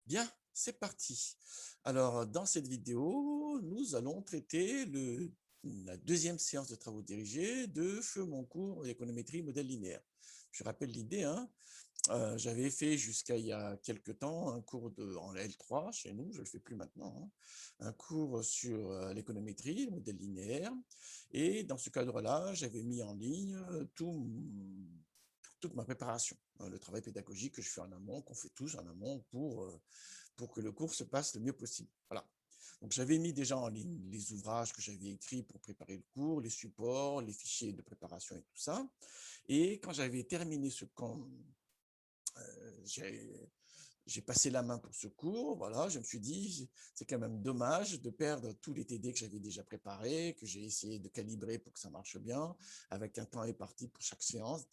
Bien, c'est parti. Alors, dans cette vidéo, nous allons traiter la deuxième séance de travaux dirigés de mon cours d'économétrie modèle linéaire. Je rappelle l'idée, hein, j'avais fait jusqu'à il y a quelque temps un cours en L3 chez nous, je ne le fais plus maintenant, hein, un cours sur l'économétrie, le modèle linéaire, et dans ce cadre-là, j'avais mis en ligne toute ma préparation, hein, le travail pédagogique que je fais en amont, qu'on fait tous en amont pour que le cours se passe le mieux possible. Voilà. Donc, j'avais mis déjà en ligne les ouvrages que j'avais écrits pour préparer le cours, les supports, les fichiers de préparation et tout ça. Et quand j'avais terminé j'ai passé la main pour ce cours, voilà, je me suis dit, c'est quand même dommage de perdre tous les TD que j'avais déjà préparés, que j'ai essayé de calibrer pour que ça marche bien, avec un temps imparti pour chaque séance,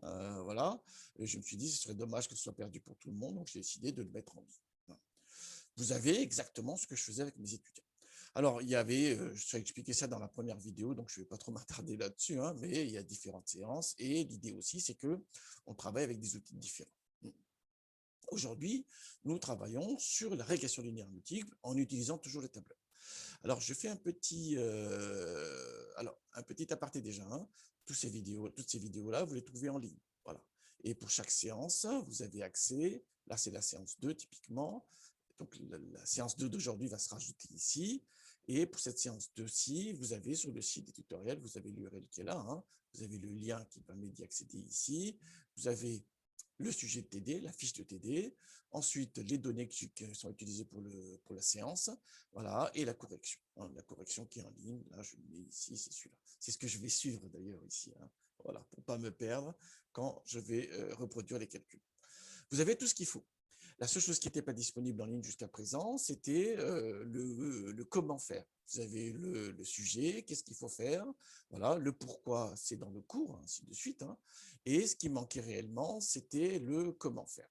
voilà. Et je me suis dit, ce serait dommage que ce soit perdu pour tout le monde, donc j'ai décidé de le mettre en ligne. Vous avez exactement ce que je faisais avec mes étudiants. Alors, il y avait, je vais expliquer ça dans la première vidéo, donc je ne vais pas trop m'attarder là-dessus, hein, mais il y a différentes séances, et l'idée aussi, c'est qu'on travaille avec des outils différents. Aujourd'hui, nous travaillons sur la régression linéaire multiple en utilisant toujours les tableurs. Alors, je fais un petit aparté déjà, hein. Toutes ces vidéos-là, vous les trouvez en ligne. Voilà. Et pour chaque séance, vous avez accès, là c'est la séance 2 typiquement, donc la séance 2 d'aujourd'hui va se rajouter ici, et pour cette séance 2-ci, vous avez sur le site des tutoriels, vous avez l'URL qui est là, hein. Vous avez le lien qui permet d'y accéder ici, vous avez le sujet de TD, la fiche de TD, ensuite les données qui sont utilisées pour la séance, voilà, et la correction. Hein, la correction qui est en ligne, là je le mets ici, c'est celui-là. C'est ce que je vais suivre d'ailleurs ici, hein, voilà, pour ne pas me perdre quand je vais reproduire les calculs. Vous avez tout ce qu'il faut. La seule chose qui n'était pas disponible en ligne jusqu'à présent, c'était le comment faire. Vous avez le sujet, qu'est-ce qu'il faut faire, voilà, le pourquoi, c'est dans le cours, ainsi de suite, hein, et ce qui manquait réellement, c'était le comment faire.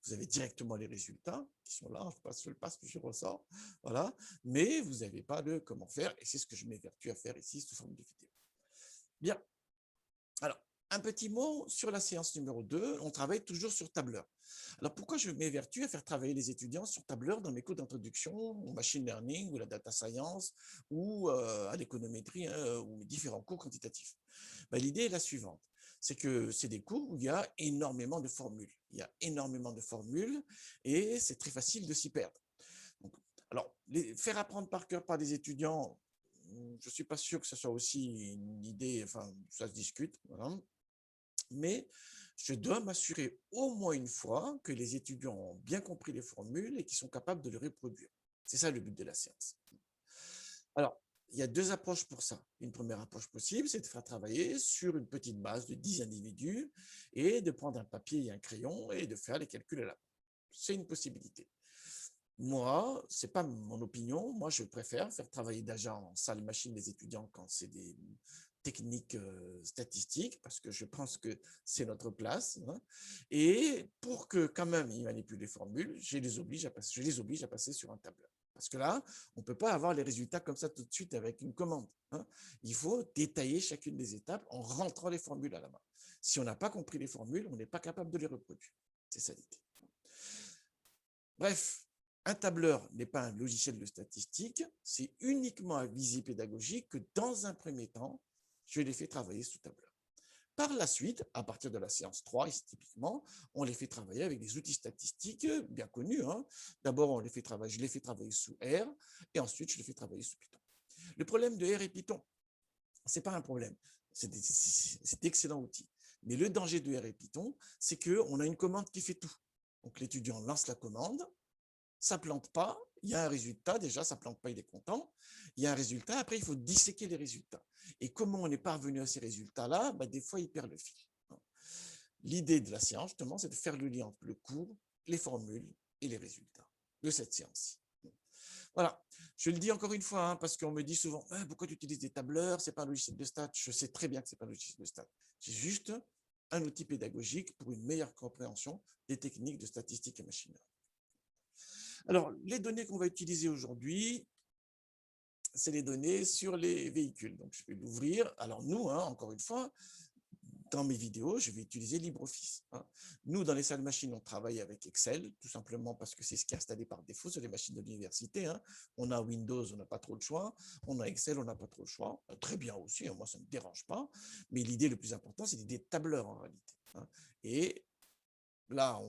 Vous avez directement les résultats qui sont là, je le passe, puis je ressors, voilà, mais vous n'avez pas le comment faire, et c'est ce que je m'évertue à faire ici sous forme de vidéo. Bien, alors, un petit mot sur la séance numéro 2, on travaille toujours sur tableur. Alors, pourquoi je m'évertue à faire travailler les étudiants sur tableur dans mes cours d'introduction au machine learning ou la data science ou à l'économétrie, hein, ou mes différents cours quantitatifs? Ben, l'idée est la suivante, c'est que c'est des cours où il y a énormément de formules. Il y a énormément de formules et c'est très facile de s'y perdre. Donc, alors, faire apprendre par cœur par des étudiants, je ne suis pas sûr que ce soit aussi une idée, enfin, ça se discute, voilà, mais je dois m'assurer au moins une fois que les étudiants ont bien compris les formules et qu'ils sont capables de les reproduire. C'est ça le but de la séance. Alors, il y a deux approches pour ça. Une première approche possible, c'est de faire travailler sur une petite base de 10 individus et de prendre un papier et un crayon et de faire les calculs à la main. C'est une possibilité. Moi, ce n'est pas mon opinion. Moi, je préfère faire travailler déjà en salle machine des étudiants quand c'est des techniques statistiques, parce que je pense que c'est notre place, hein. Et pour que quand même ils manipulent les formules, je les oblige à passer sur un tableur. Parce que là, on ne peut pas avoir les résultats comme ça tout de suite avec une commande, hein. Il faut détailler chacune des étapes en rentrant les formules à la main. Si on n'a pas compris les formules, on n'est pas capable de les reproduire. C'est ça l'idée. Bref, un tableur n'est pas un logiciel de statistique, c'est uniquement à visée pédagogique que dans un premier temps, je les fais travailler sous tableur. Par la suite, à partir de la séance 3, ici typiquement, on les fait travailler avec des outils statistiques bien connus, hein. D'abord, je les fais travailler sous R, et ensuite, je les fais travailler sous Python. Le problème de R et Python, ce n'est pas un problème, c'est d'excellents outils. Mais le danger de R et Python, c'est qu'on a une commande qui fait tout. Donc l'étudiant lance la commande, ça ne plante pas, il y a un résultat, déjà ça ne plante pas, il est content, il y a un résultat, après il faut disséquer les résultats. Et comment on est parvenu à ces résultats-là, ben, des fois il perd le fil. L'idée de la séance, justement, c'est de faire le lien entre le cours, les formules et les résultats de cette séance-ci. Voilà, je le dis encore une fois, hein, parce qu'on me dit souvent ah, pourquoi tu utilises des tableurs, c'est pas un logiciel de stats. Je sais très bien que c'est pas un logiciel de stats. C'est juste un outil pédagogique pour une meilleure compréhension des techniques de statistique et machine learning. Alors, les données qu'on va utiliser aujourd'hui, c'est les données sur les véhicules. Donc, je vais l'ouvrir. Alors, nous, hein, encore une fois, dans mes vidéos, je vais utiliser LibreOffice. Nous, dans les salles machines, on travaille avec Excel, tout simplement parce que c'est ce qui est installé par défaut sur les machines de l'université. On a Windows, on n'a pas trop le choix. On a Excel, on n'a pas trop le choix. Très bien aussi, moi, ça ne me dérange pas. Mais l'idée le plus important, c'est l'idée de tableur en réalité. Et là,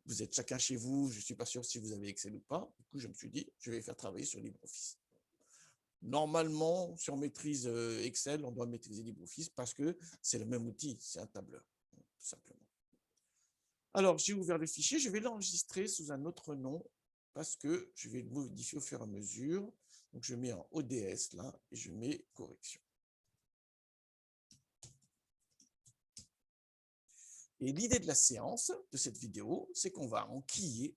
vous êtes chacun chez vous. Je ne suis pas sûr si vous avez Excel ou pas. Du coup, je me suis dit, je vais faire travailler sur LibreOffice. Normalement, si on maîtrise Excel, on doit maîtriser LibreOffice parce que c'est le même outil, c'est un tableur, tout simplement. Alors, j'ai ouvert le fichier, je vais l'enregistrer sous un autre nom parce que je vais le modifier au fur et à mesure. Donc, je mets en ODS là et je mets correction. Et l'idée de la séance, de cette vidéo, c'est qu'on va enquiller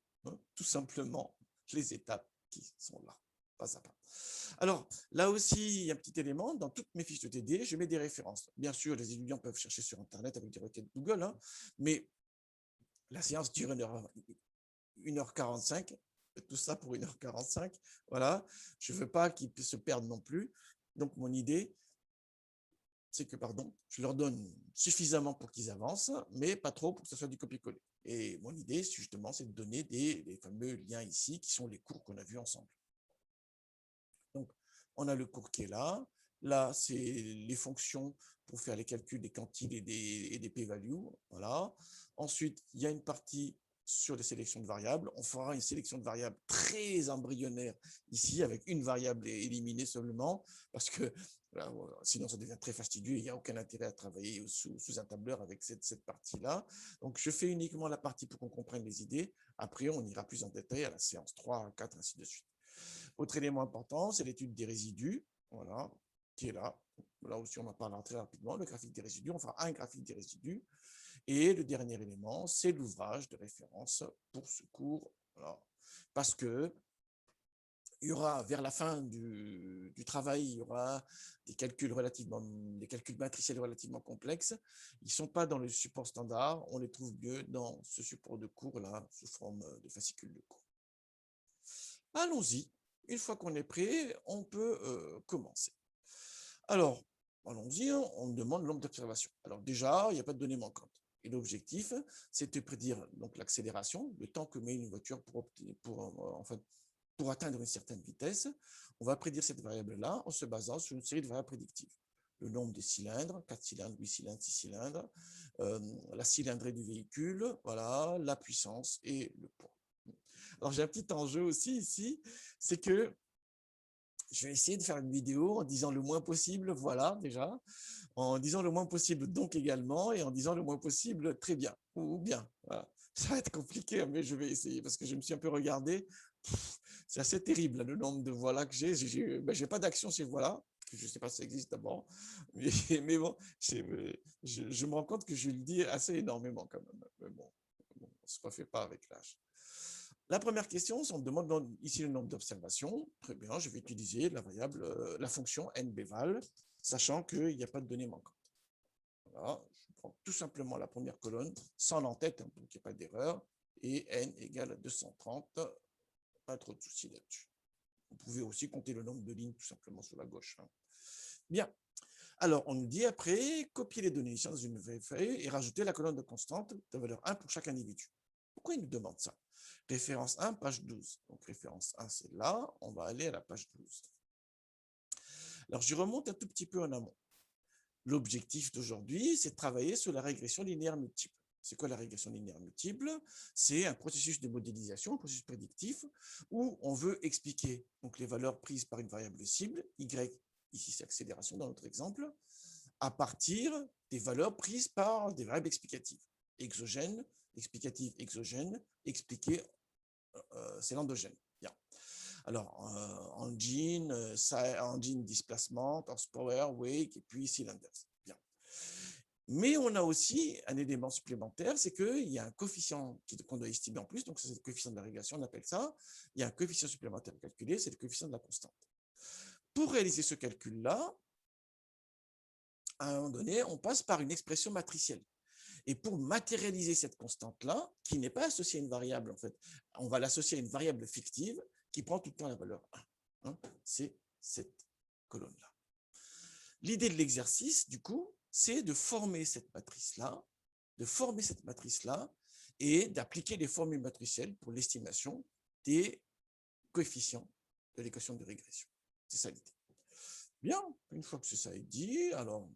tout simplement les étapes qui sont là, pas à pas. Alors, là aussi, il y a un petit élément. Dans toutes mes fiches de TD, je mets des références. Bien sûr, les étudiants peuvent chercher sur Internet avec des requêtes Google, mais la séance dure 1h45. Tout ça pour 1h45. Voilà. Je ne veux pas qu'ils se perdent non plus. Donc, mon idée, c'est que, je leur donne suffisamment pour qu'ils avancent, mais pas trop pour que ce soit du copier-coller. Et mon idée, justement, c'est de donner les fameux liens ici, qui sont les cours qu'on a vus ensemble. Donc, on a le cours qui est là. Là, c'est les fonctions pour faire les calculs des quantiles et des p-values. Voilà. Ensuite, il y a une partie sur les sélections de variables. On fera une sélection de variables très embryonnaire ici, avec une variable éliminée seulement, parce que sinon ça devient très fastidieux. Il n'y a aucun intérêt à travailler sous un tableur avec cette partie-là. Donc, je fais uniquement la partie pour qu'on comprenne les idées. Après, on ira plus en détail à la séance 3, 4, ainsi de suite. Autre élément important, c'est l'étude des résidus, voilà, qui est là. Là aussi, on en parlera très rapidement, le graphique des résidus. On fera un graphique des résidus. Et le dernier élément, c'est l'ouvrage de référence pour ce cours. Voilà. Parce que il y aura, vers la fin du travail, il y aura des calculs matriciels relativement complexes. Ils ne sont pas dans le support standard. On les trouve mieux dans ce support de cours-là, sous forme de fascicule de cours. Allons-y. Une fois qu'on est prêt, on peut commencer. Alors, allons-y, on demande le nombre d'observations. Alors déjà, il n'y a pas de données manquantes. Et l'objectif, c'est de prédire l'accélération, le temps que met une voiture pour atteindre une certaine vitesse. On va prédire cette variable-là en se basant sur une série de variables prédictives. Le nombre de cylindres, 4 cylindres, 8 cylindres, 6 cylindres, la cylindrée du véhicule, voilà, la puissance et le poids. Alors, j'ai un petit enjeu aussi ici, c'est que je vais essayer de faire une vidéo en disant le moins possible, voilà, déjà, en disant le moins possible, donc également, et en disant le moins possible, très bien, ou bien. Voilà. Ça va être compliqué, mais je vais essayer, parce que je me suis un peu regardé. C'est assez terrible, le nombre de voilà que j'ai. J'ai pas d'action chez voilà, je ne sais pas si ça existe d'abord, mais bon, je me rends compte que je le dis assez énormément quand même. Mais bon, on ne se refait pas avec l'âge. La première question, on me demande ici le nombre d'observations. Très bien, je vais utiliser la fonction nbval, sachant qu'il n'y a pas de données manquantes. Voilà, je prends tout simplement la première colonne, sans l'entête, pour qu'il n'y ait pas d'erreur, et n égale à 230. Pas trop de soucis là-dessus. Vous pouvez aussi compter le nombre de lignes tout simplement sur la gauche. Bien. Alors, on nous dit après, copier les données initiales dans une feuille et rajouter la colonne de constante de valeur 1 pour chaque individu. Pourquoi il nous demande ça? Référence 1, page 12. Donc, référence 1, c'est là. On va aller à la page 12. Alors, je remonte un tout petit peu en amont. L'objectif d'aujourd'hui, c'est de travailler sur la régression linéaire multiple. C'est quoi la régression linéaire multiple? C'est un processus de modélisation, un processus prédictif, où on veut expliquer donc, les valeurs prises par une variable cible, y, ici c'est accélération dans notre exemple, à partir des valeurs prises par des variables explicatives. Exogènes, explicatives, exogènes, expliquées, c'est l'endogène. Bien. Alors, engine, engine displacement, horsepower, wake, et puis cylinders. Bien. Mais on a aussi un élément supplémentaire, c'est qu'il y a un coefficient qu'on doit estimer en plus, donc c'est le coefficient de la régression, on appelle ça. Il y a un coefficient supplémentaire calculé, c'est le coefficient de la constante. Pour réaliser ce calcul-là, à un moment donné, on passe par une expression matricielle. Et pour matérialiser cette constante-là, qui n'est pas associée à une variable, en fait, on va l'associer à une variable fictive qui prend tout le temps la valeur 1. C'est cette colonne-là. L'idée de l'exercice, du coup, c'est de former cette matrice-là, et d'appliquer les formules matricielles pour l'estimation des coefficients de l'équation de régression. C'est ça l'idée. Bien, une fois que ça est dit, alors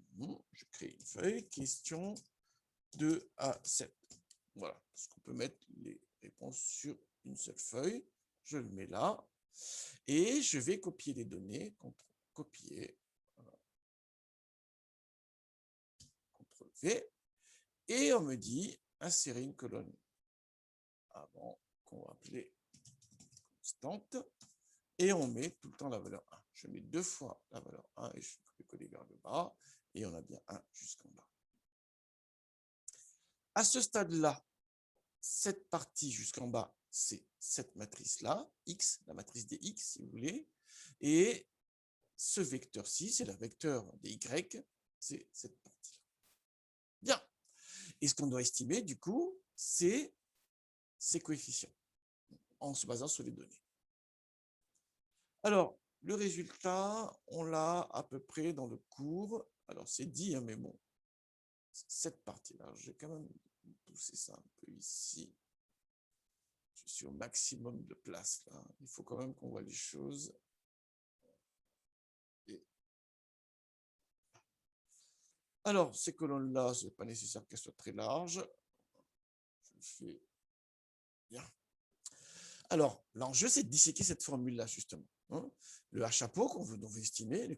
je crée une feuille, question 2 à 7. Voilà, parce qu'on peut mettre les réponses sur une seule feuille. Je le mets là. Et je vais copier les données, copier, CTRL V, et on me dit insérer une colonne avant qu'on va appeler constante, et on met tout le temps la valeur 1. Je mets 2 fois la valeur 1 et je peux coller vers le bas, et on a bien 1 jusqu'en bas. À ce stade-là, cette partie jusqu'en bas, c'est cette matrice-là, X, la matrice des X, si vous voulez, et ce vecteur-ci, c'est le vecteur des Y, c'est cette partie-là. Bien. Et ce qu'on doit estimer, du coup, c'est ces coefficients, en se basant sur les données. Alors, le résultat, on l'a à peu près dans le cours. Alors, c'est dit, hein, mais bon, cette partie-là, je vais quand même pousser ça un peu ici. Je suis au maximum de place, là. Il faut quand même qu'on voit les choses. Alors, ces colonnes-là, ce n'est pas nécessaire qu'elles soient très larges. Je fais bien. Alors, l'enjeu, c'est de disséquer cette formule-là, justement. Le H chapeau qu'on veut estimer,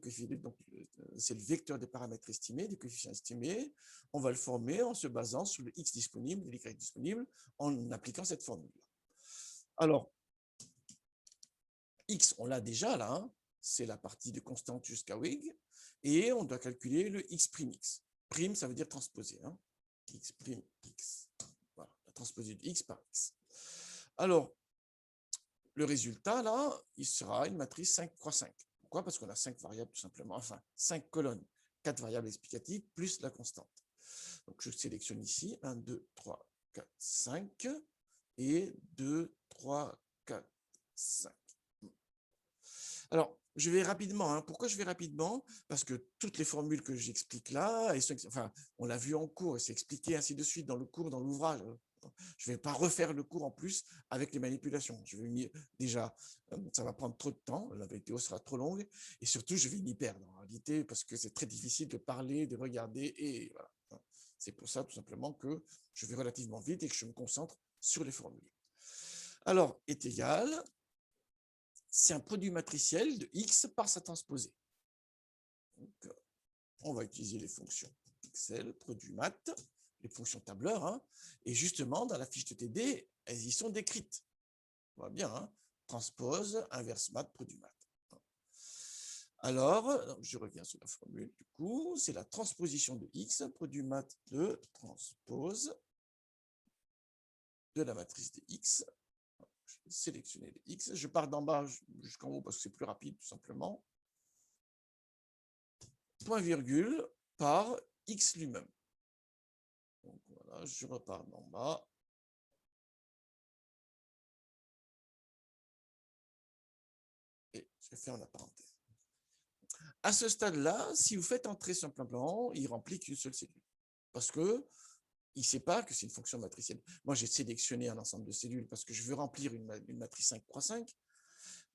c'est le vecteur des paramètres estimés, des coefficients estimés. On va le former en se basant sur le X disponible et l'Y disponible en appliquant cette formule-là. Alors, X, on l'a déjà là, hein, c'est la partie de constante jusqu'à WIG, et on doit calculer le X'. Prime, ça veut dire transposer. Hein. X', X. Voilà, la transposée de X par X. Alors, le résultat, là, il sera une matrice 5 x 5. Pourquoi? Parce qu'on a 5 variables, tout simplement. Enfin, 5 colonnes, 4 variables explicatives, plus la constante. Donc, je sélectionne ici 1, 2, 3, 4, 5. Et 2, 3, 4, 5. Alors, je vais rapidement. Hein. Pourquoi je vais rapidement? Parce que toutes les formules que j'explique là, enfin, on l'a vu en cours, et c'est expliqué ainsi de suite dans le cours, dans l'ouvrage. Je ne vais pas refaire le cours en plus avec les manipulations. Je vais déjà, ça va prendre trop de temps, la vidéo sera trop longue, et surtout, je vais m'y perdre en réalité, parce que c'est très difficile de parler, de regarder, et voilà. C'est pour ça, tout simplement, que je vais relativement vite et que je me concentre sur les formules. Alors, est égal, c'est un produit matriciel de X par sa transposée. Donc, on va utiliser les fonctions Excel, produit math, les fonctions tableur, hein, et justement, dans la fiche de TD, elles y sont décrites. On voit bien, hein, transpose, inverse math, produit math. Alors, je reviens sur la formule, du coup, c'est la transposition de X, produit math de transpose de la matrice de X. Je vais sélectionner les X. Je pars d'en bas jusqu'en haut parce que c'est plus rapide, tout simplement. Point virgule par X lui-même. Donc voilà, je repars d'en bas. Et je ferme la parenthèse. À ce stade-là, si vous faites entrer simplement, il remplit qu'une seule cellule. Parce que il ne sait pas que c'est une fonction matricielle. Moi, j'ai sélectionné un ensemble de cellules parce que je veux remplir une matrice 5 x 5,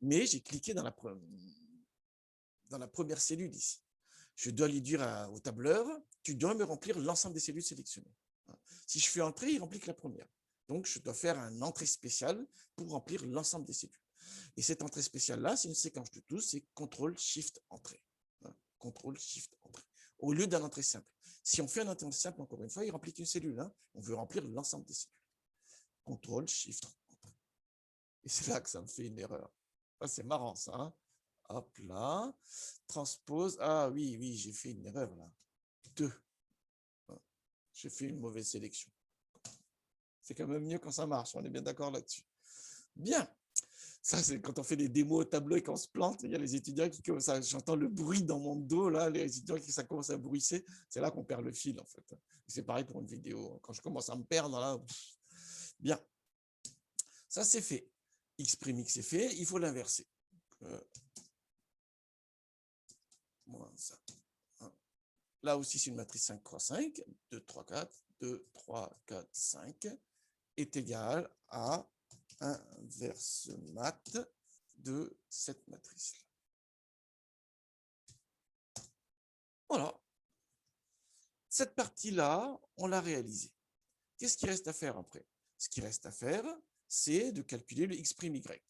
mais j'ai cliqué dans la première cellule ici. Je dois lui dire au tableur, tu dois me remplir l'ensemble des cellules sélectionnées. Si je fais entrer, il remplit que la première. Donc, je dois faire une entrée spéciale pour remplir l'ensemble des cellules. Et cette entrée spéciale-là, c'est une séquence de tous, c'est CTRL-SHIFT-entrée. CTRL-SHIFT-entrée. Au lieu d'un entrée simple. Si on fait un entrée simple, encore une fois, il remplit qu'une cellule. Hein. On veut remplir l'ensemble des cellules. CTRL-SHIFT-entrée. Et c'est là que ça me fait une erreur. Ah, c'est marrant, ça. Hein. Hop là. Transpose. Ah oui, j'ai fait une erreur là. 2. J'ai fait une mauvaise sélection. C'est quand même mieux quand ça marche. On est bien d'accord là-dessus. Bien. Ça, c'est quand on fait des démos au tableau et qu'on se plante, il y a les étudiants qui commencent à... J'entends le bruit dans mon dos, là, les étudiants qui ça commence à bruisser. C'est là qu'on perd le fil, en fait. C'est pareil pour une vidéo. Quand je commence à me perdre, là... Bien. Ça, c'est fait. X', X est fait. Il faut l'inverser. Moins ça. là aussi, c'est une matrice 5 croix 5, 2, 3, 4, 2, 3, 4, 5, est égal à inverse mat de cette matrice-là. Voilà. Cette partie-là, on l'a réalisée. Qu'est-ce qui reste à faire après? Ce qui reste à faire, c'est de calculer le x', y.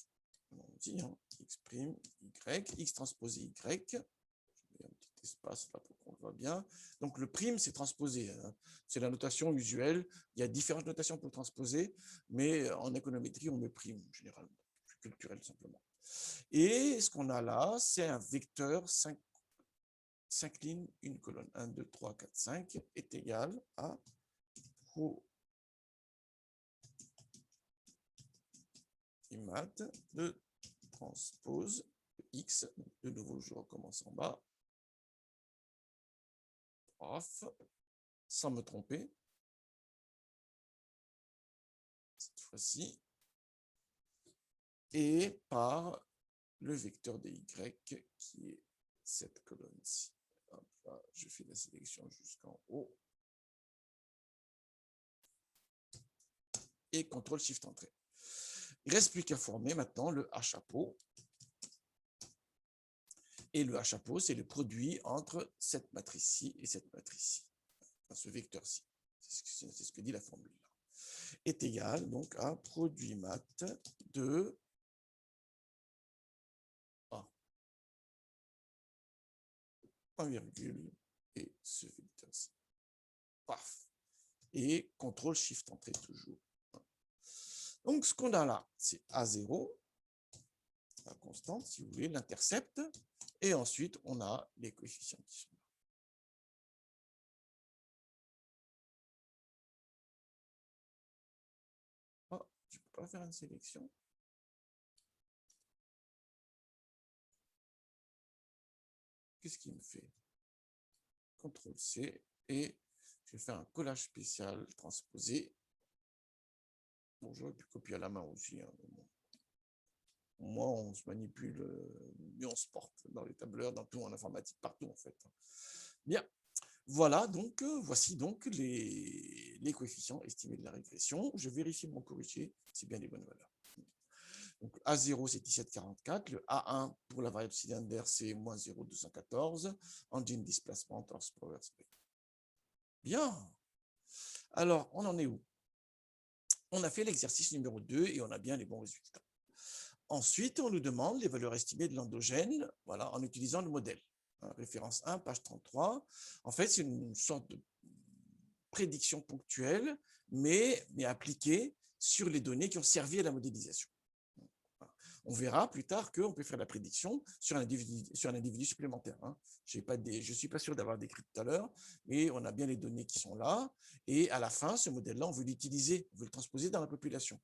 On dit hein, x', y, x transposé y. Je mets un petit espace là pour qu'on le voit bien. Donc le prime, c'est transposé. Hein. C'est la notation usuelle. Il y a différentes notations pour transposer, mais en économétrie, on met prime, généralement. C'est culturel, simplement. Et ce qu'on a là, c'est un vecteur 5 lignes, une colonne. 1, 2, 3, 4, 5 est égal à pro mat de transpose x. De nouveau, je recommence en bas. Off, sans me tromper. Cette fois-ci. Et par le vecteur de y qui est cette colonne-ci. Là, je fais la sélection jusqu'en haut. Et CTRL-SHIFT-Entrée. Il ne reste plus qu'à former maintenant le H-chapeau. Et le H-chapeau, c'est le produit entre cette matrice-ci et cette matrice-ci. Enfin, ce vecteur-ci. C'est ce que dit la formule là. Est égal donc à produit mat de A. 1 virgule et ce vecteur-ci. Paf. Et CTRL-SHIFT-Entrée toujours. Donc, ce qu'on a là, c'est A0, la constante, si vous voulez, l'intercept, et ensuite, on a les coefficients qui sont là. Oh, je ne peux pas faire une sélection. Qu'est-ce qu'il me fait? CTRL-C, et je vais faire un collage spécial transposé. Bon, j'aurais pu copier à la main aussi. Hein, bon. Moi, on se manipule, mais on se porte dans les tableurs, dans tout, en informatique, partout en fait. Bien, voilà, donc voici donc les coefficients estimés de la régression. Je vérifie mon corrigé, c'est bien les bonnes valeurs. Donc A0, c'est 17,44. Le A1 pour la variable cylindre, c'est moins 0,214. Engine displacement, torse power spec. Bien. Alors, on en est où? On a fait l'exercice numéro 2 et on a bien les bons résultats. Ensuite, on nous demande les valeurs estimées de l'endogène, voilà, en utilisant le modèle. Référence 1, page 33. En fait, c'est une sorte de prédiction ponctuelle, mais appliquée sur les données qui ont servi à la modélisation. On verra plus tard qu'on peut faire la prédiction sur un individu supplémentaire. Hein. Je ne suis pas sûr d'avoir décrit tout à l'heure, mais on a bien les données qui sont là. Et à la fin, ce modèle-là, on veut l'utiliser, on veut le transposer dans la population.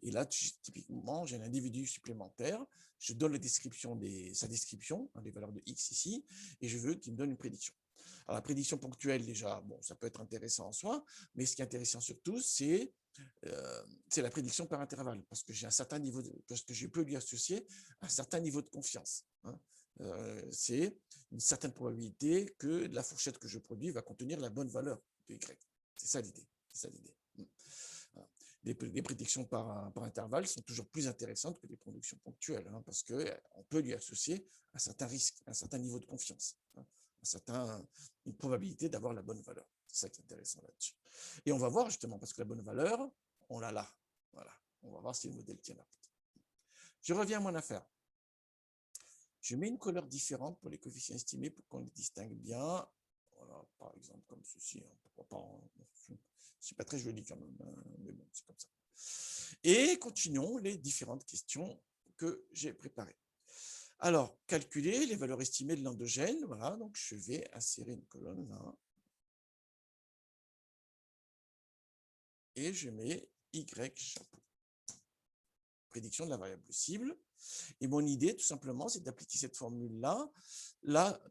Et là, typiquement, j'ai un individu supplémentaire. Je donne sa description, hein, les valeurs de X ici, et je veux qu'il me donne une prédiction. Alors, la prédiction ponctuelle, déjà, bon, ça peut être intéressant en soi, mais ce qui est intéressant surtout, c'est la prédiction par intervalle, parce que j'ai un certain niveau parce que je peux lui associer un certain niveau de confiance. Hein. C'est une certaine probabilité que la fourchette que je produis va contenir la bonne valeur de Y. C'est ça l'idée. Les prédictions par intervalle sont toujours plus intéressantes que les prédictions ponctuelles, hein, parce qu'on peut lui associer un certain risque, un certain niveau de confiance, hein, une probabilité d'avoir la bonne valeur. C'est ça qui est intéressant là-dessus. Et on va voir justement, parce que la bonne valeur, on l'a là. Voilà. On va voir si le modèle tient la route. Je reviens à mon affaire. Je mets une couleur différente pour les coefficients estimés pour qu'on les distingue bien. Voilà, par exemple, comme ceci. Hein. Pourquoi pas, hein. C'est pas très joli quand même, hein, mais bon, c'est comme ça. Et continuons les différentes questions que j'ai préparées. Alors, calculer les valeurs estimées de l'endogène. Voilà, donc je vais insérer une colonne là. Et je mets Y chapeau. Prédiction de la variable cible. Et mon idée, tout simplement, c'est d'appliquer cette formule-là. Là,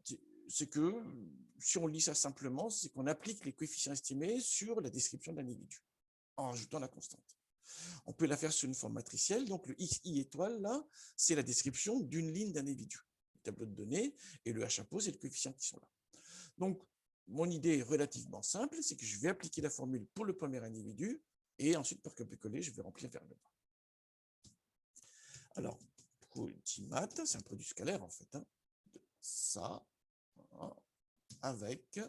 c'est que, si on lit ça simplement, c'est qu'on applique les coefficients estimés sur la description de l'individu, en rajoutant la constante. On peut la faire sur une forme matricielle. Donc, le XI étoile, là, c'est la description d'une ligne d'individu. Le tableau de données, et le H chapeau, c'est le coefficient qui sont là. Donc, mon idée est relativement simple, c'est que je vais appliquer la formule pour le premier individu et ensuite, par copier-coller, je vais remplir vers le bas. Alors, pour Ultimat, c'est un produit scalaire en fait. Hein, de ça, voilà, avec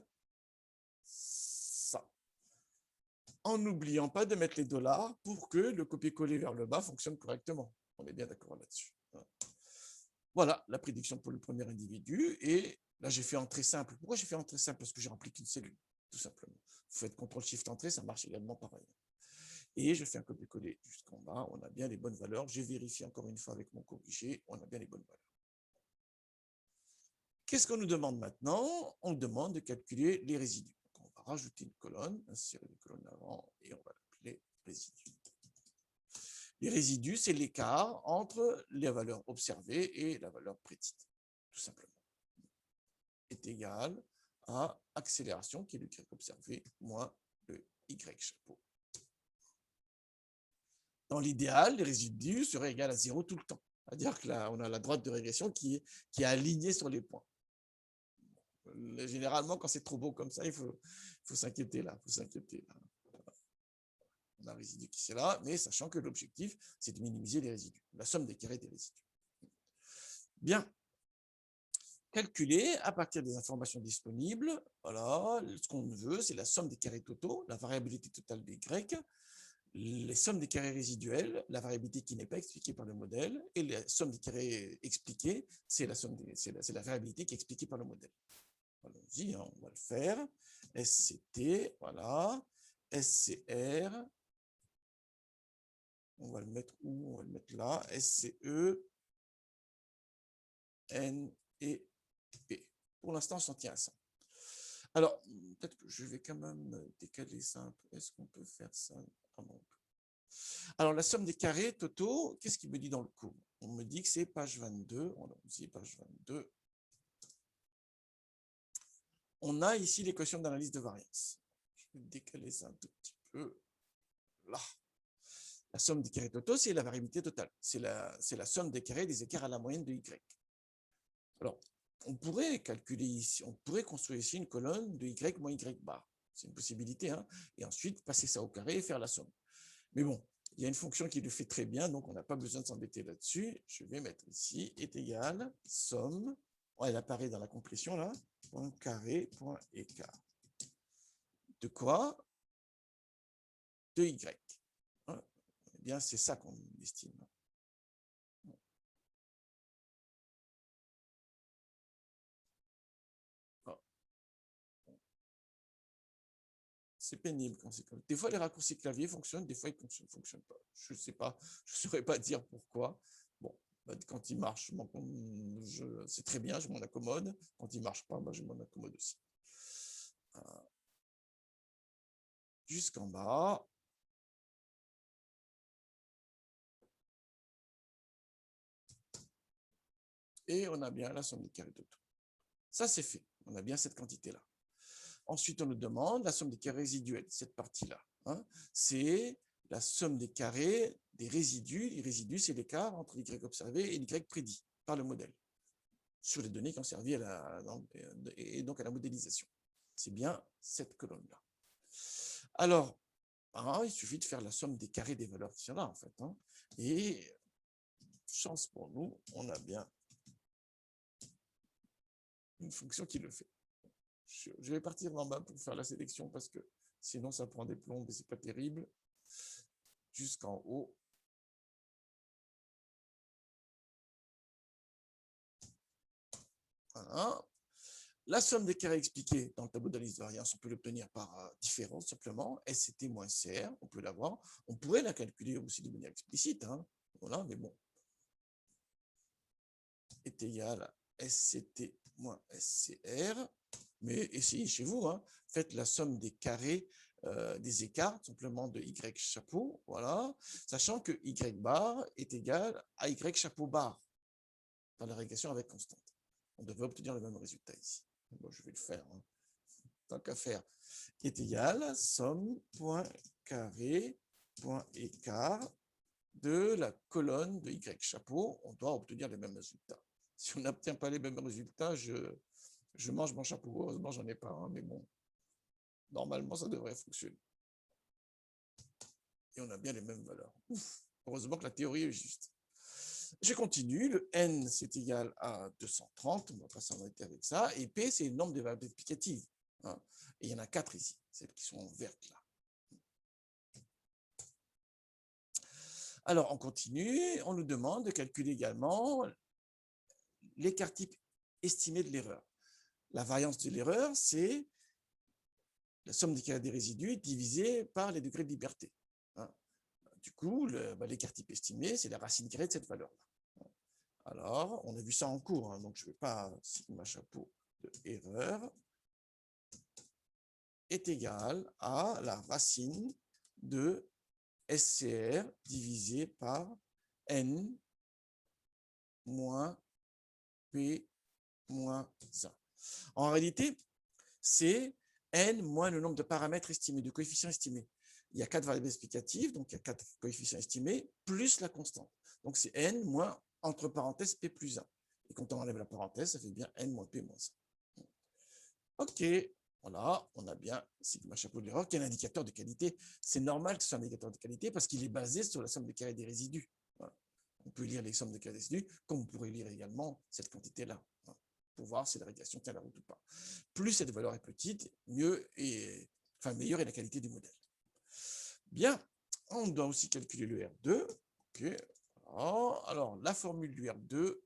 ça. En n'oubliant pas de mettre les dollars pour que le copier-coller vers le bas fonctionne correctement. On est bien d'accord là-dessus. Voilà la prédiction pour le premier individu. Et là, j'ai fait entrée simple. Pourquoi j'ai fait entrée simple? Parce que j'ai rempli qu'une cellule, tout simplement. Vous faites CTRL-SHIFT-entrée, ça marche également pareil. Et je fais un copier-coller jusqu'en bas. On a bien les bonnes valeurs. J'ai vérifié encore une fois avec mon corrigé. On a bien les bonnes valeurs. Qu'est-ce qu'on nous demande maintenant? On nous demande de calculer les résidus. Donc, on va rajouter une colonne, insérer une colonne avant, et on va l'appeler résidus. Les résidus, c'est l'écart entre les valeurs observées et la valeur prédite, tout simplement. Est égal à accélération, qui est le y observé, moins le y chapeau. Dans l'idéal, les résidus seraient égaux à 0 tout le temps. C'est-à-dire que là, on a la droite de régression qui est alignée sur les points. Généralement, quand c'est trop beau comme ça, il faut s'inquiéter là. On a un résidu qui est là, mais sachant que l'objectif, c'est de minimiser les résidus, la somme des carrés des résidus. Bien. Calculer à partir des informations disponibles. Voilà, ce qu'on veut, c'est la somme des carrés totaux, la variabilité totale des Y, les sommes des carrés résiduels, la variabilité qui n'est pas expliquée par le modèle, et la somme des carrés expliqués, c'est la variabilité qui est expliquée par le modèle. Allons-y, hein, on va le faire. SCT, voilà. SCR, on va le mettre où? On va le mettre là. SCE, N et P. Pour l'instant, on s'en tient à ça. Alors, peut-être que je vais quand même décaler ça. Est-ce qu'on peut faire ça? Oh non. Alors, la somme des carrés totaux, qu'est-ce qu'il me dit dans le cours? On me dit que c'est page 22. On a aussi page 22. On a ici l'équation d'analyse de variance. Je vais décaler ça un tout petit peu. Là. La somme des carrés totaux, c'est la variabilité totale. C'est la somme des carrés des écarts à la moyenne de Y. Alors, on pourrait calculer ici, on pourrait construire ici une colonne de Y moins Y bar. C'est une possibilité, hein, et ensuite passer ça au carré et faire la somme. Mais bon, il y a une fonction qui le fait très bien, donc on n'a pas besoin de s'embêter là-dessus. Je vais mettre ici est égal somme, elle apparaît dans la complétion là, point carré, point écart. De quoi? De Y. Hein, eh bien, c'est ça qu'on estime. C'est pénible quand c'est comme ça. Des fois, les raccourcis clavier fonctionnent, des fois, ils ne fonctionnent pas. Je ne sais pas, je ne saurais pas dire pourquoi. Bon, quand il marche, c'est très bien, je m'en accommode. Quand il ne marche pas, je m'en accommode aussi. Jusqu'en bas. Et on a bien la somme des carrés de tout. Ça, c'est fait. On a bien cette quantité-là. Ensuite, on nous demande la somme des carrés résiduels, cette partie-là. Hein. C'est la somme des carrés des résidus. Les résidus, c'est l'écart entre l'Y observé et l'Y prédit par le modèle, sur les données qui ont servi et donc à la modélisation. C'est bien cette colonne-là. Alors, il suffit de faire la somme des carrés des valeurs qui sont là, en fait. Hein. Et, chance pour nous, on a bien une fonction qui le fait. Je vais partir en bas pour faire la sélection parce que sinon ça prend des plombes et c'est pas terrible. Jusqu'en haut. Voilà. La somme des carrés expliqués dans le tableau d'analyse de variance, on peut l'obtenir par différence simplement. SCT moins CR, on peut l'avoir. On pourrait la calculer aussi de manière explicite. Hein. Voilà, mais bon. Est égal à SCT moins SCR. Mais essayez chez vous, hein, faites la somme des carrés des écarts, simplement de Y chapeau, voilà, sachant que Y bar est égal à Y chapeau bar dans la régression avec constante. On devrait obtenir le même résultat ici. Bon, je vais le faire, hein. Tant qu'à faire, est égal somme point carré point écart de la colonne de Y chapeau. On doit obtenir les mêmes résultats. Si on n'obtient pas les mêmes résultats, je Je mange mon chapeau. Heureusement, j'en ai pas un, mais bon, normalement, ça devrait fonctionner. Et on a bien les mêmes valeurs. Ouf, heureusement que la théorie est juste. Je continue. Le n, c'est égal à 230. On va pas s'embêter avec ça. Et p, c'est le nombre de variables explicatives. Hein. Et il y en a 4 ici, celles qui sont en vertes là. Alors, on continue. On nous demande de calculer également l'écart type estimé de l'erreur. La variance de l'erreur, c'est la somme des carrés des résidus divisée par les degrés de liberté. Hein. Du coup, l'écart type estimé, c'est la racine carrée de cette valeur-là. Alors, on a vu ça en cours, hein, donc je ne vais pas sigma chapeau de erreur est égal à la racine de SCR divisé par N moins P moins 1. En réalité, c'est N moins le nombre de paramètres estimés, de coefficients estimés. Il y a 4 variables explicatives, donc il y a 4 coefficients estimés, plus la constante. Donc c'est N moins, entre parenthèses, P plus 1. Et quand on enlève la parenthèse, ça fait bien N moins P moins 1. OK, voilà, on a bien sigma chapeau de l'erreur qui est un indicateur de qualité. C'est normal que ce soit un indicateur de qualité parce qu'il est basé sur la somme des carrés des résidus. Voilà. On peut lire les sommes des carrés des résidus, comme on pourrait lire également cette quantité-là, pour voir si la régression tient la route ou pas. Plus cette valeur est petite, meilleure est la qualité du modèle. Bien, on doit aussi calculer le R2. OK. Voilà. Alors, la formule du R2,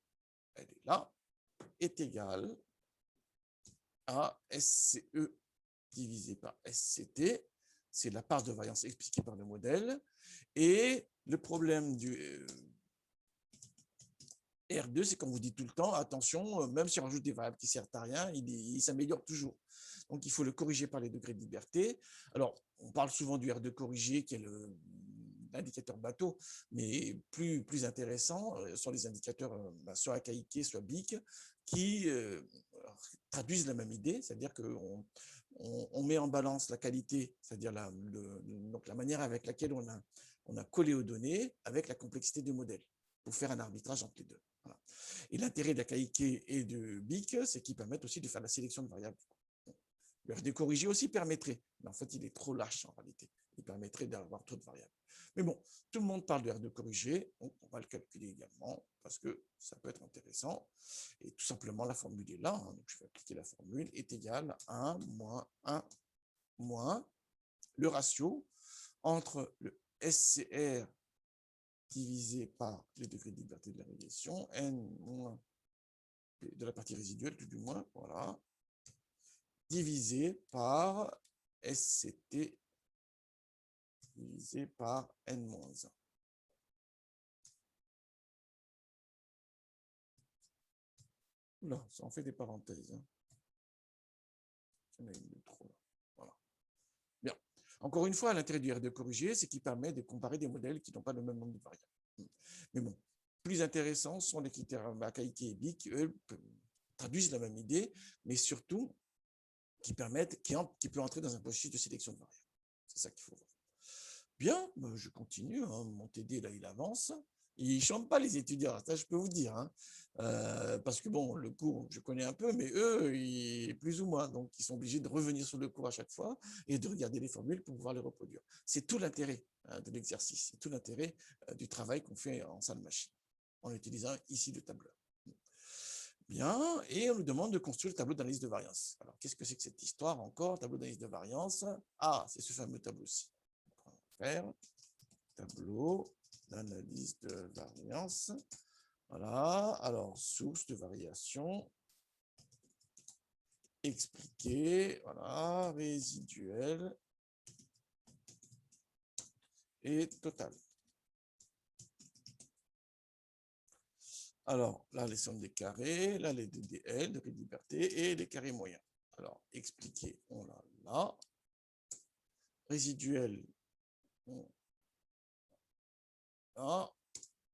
elle est là, est égale à SCE divisé par SCT. C'est la part de variance expliquée par le modèle. Et le problème du R2, c'est comme vous dites tout le temps, attention, même si on rajoute des variables qui ne servent à rien, il s'améliore toujours. Donc, il faut le corriger par les degrés de liberté. Alors, on parle souvent du R2 corrigé, qui est l'indicateur bateau, mais plus intéressant sont les indicateurs soit AKIK, soit BIC, qui traduisent la même idée, c'est-à-dire qu'on met en balance la qualité, c'est-à-dire la manière avec laquelle on a collé aux données avec la complexité du modèle pour faire un arbitrage entre les deux. Voilà. Et l'intérêt de la KIK et de BIC, c'est qu'ils permettent aussi de faire la sélection de variables. Le RD corrigé aussi permettrait, mais en fait, il est trop lâche en réalité. Il permettrait d'avoir trop de variables. Mais bon, tout le monde parle de R2 corrigé, donc on va le calculer également parce que ça peut être intéressant. Et tout simplement, la formule est là, hein, donc je vais appliquer la formule, est égale à 1 moins 1 moins le ratio entre le SCR divisé par les degrés de liberté de la régression, n moins de la partie résiduelle, tout du moins, voilà, divisé par SCT divisé par n-1. Là, ça en fait des parenthèses. Hein. Il y en a une de trop là. Voilà. Bien. Encore une fois, l'intérêt du R2 corrigé, c'est qu'il permet de comparer des modèles qui n'ont pas le même nombre de variables. Mais bon, plus intéressants sont les critères AKIK et BIC, eux traduisent la même idée, mais surtout qui peut entrer dans un processus de sélection de variables. C'est ça qu'il faut voir. Bien, je continue, hein, mon TD, là, il avance. Il ne chante pas les étudiants, ça je peux vous dire. Hein. Parce que bon, le cours, je connais un peu, mais eux, plus ou moins. Donc, ils sont obligés de revenir sur le cours à chaque fois et de regarder les formules pour pouvoir les reproduire. C'est tout l'intérêt de l'exercice, c'est tout l'intérêt du travail qu'on fait en salle machine, en utilisant ici le tableur. Bien, et on nous demande de construire le tableau d'analyse de variance. Alors, qu'est-ce que c'est que cette histoire encore, tableau d'analyse de variance? Ah, c'est ce fameux tableau-ci. On va faire tableau d'analyse de variance. Voilà, alors, source de variation, expliqué, voilà, résiduel et total. Alors, là, les sommes des carrés, là, les DDL, degrés de liberté, et les carrés moyens. Alors, expliqué, on l'a là. Résiduel, on l'a.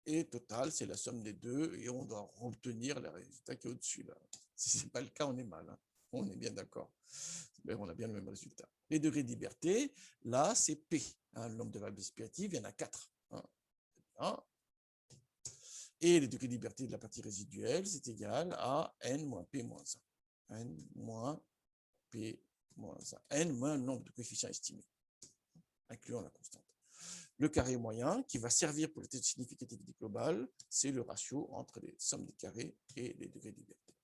Et total, c'est la somme des deux, et on doit obtenir le résultat qui est au-dessus. Là. Si ce n'est pas le cas, on est mal. Hein. On est bien d'accord. Mais on a bien le même résultat. Les degrés de liberté, là, c'est P. Hein, le nombre de variables explicatives, il y en a 4. Hein. Et les degrés de liberté de la partie résiduelle, c'est égal à N moins P moins 1. n moins p moins 1, n moins le nombre de coefficients estimés, incluant la constante. Le carré moyen, qui va servir pour le test de significativité globale, c'est le ratio entre les sommes des carrés et les degrés de liberté.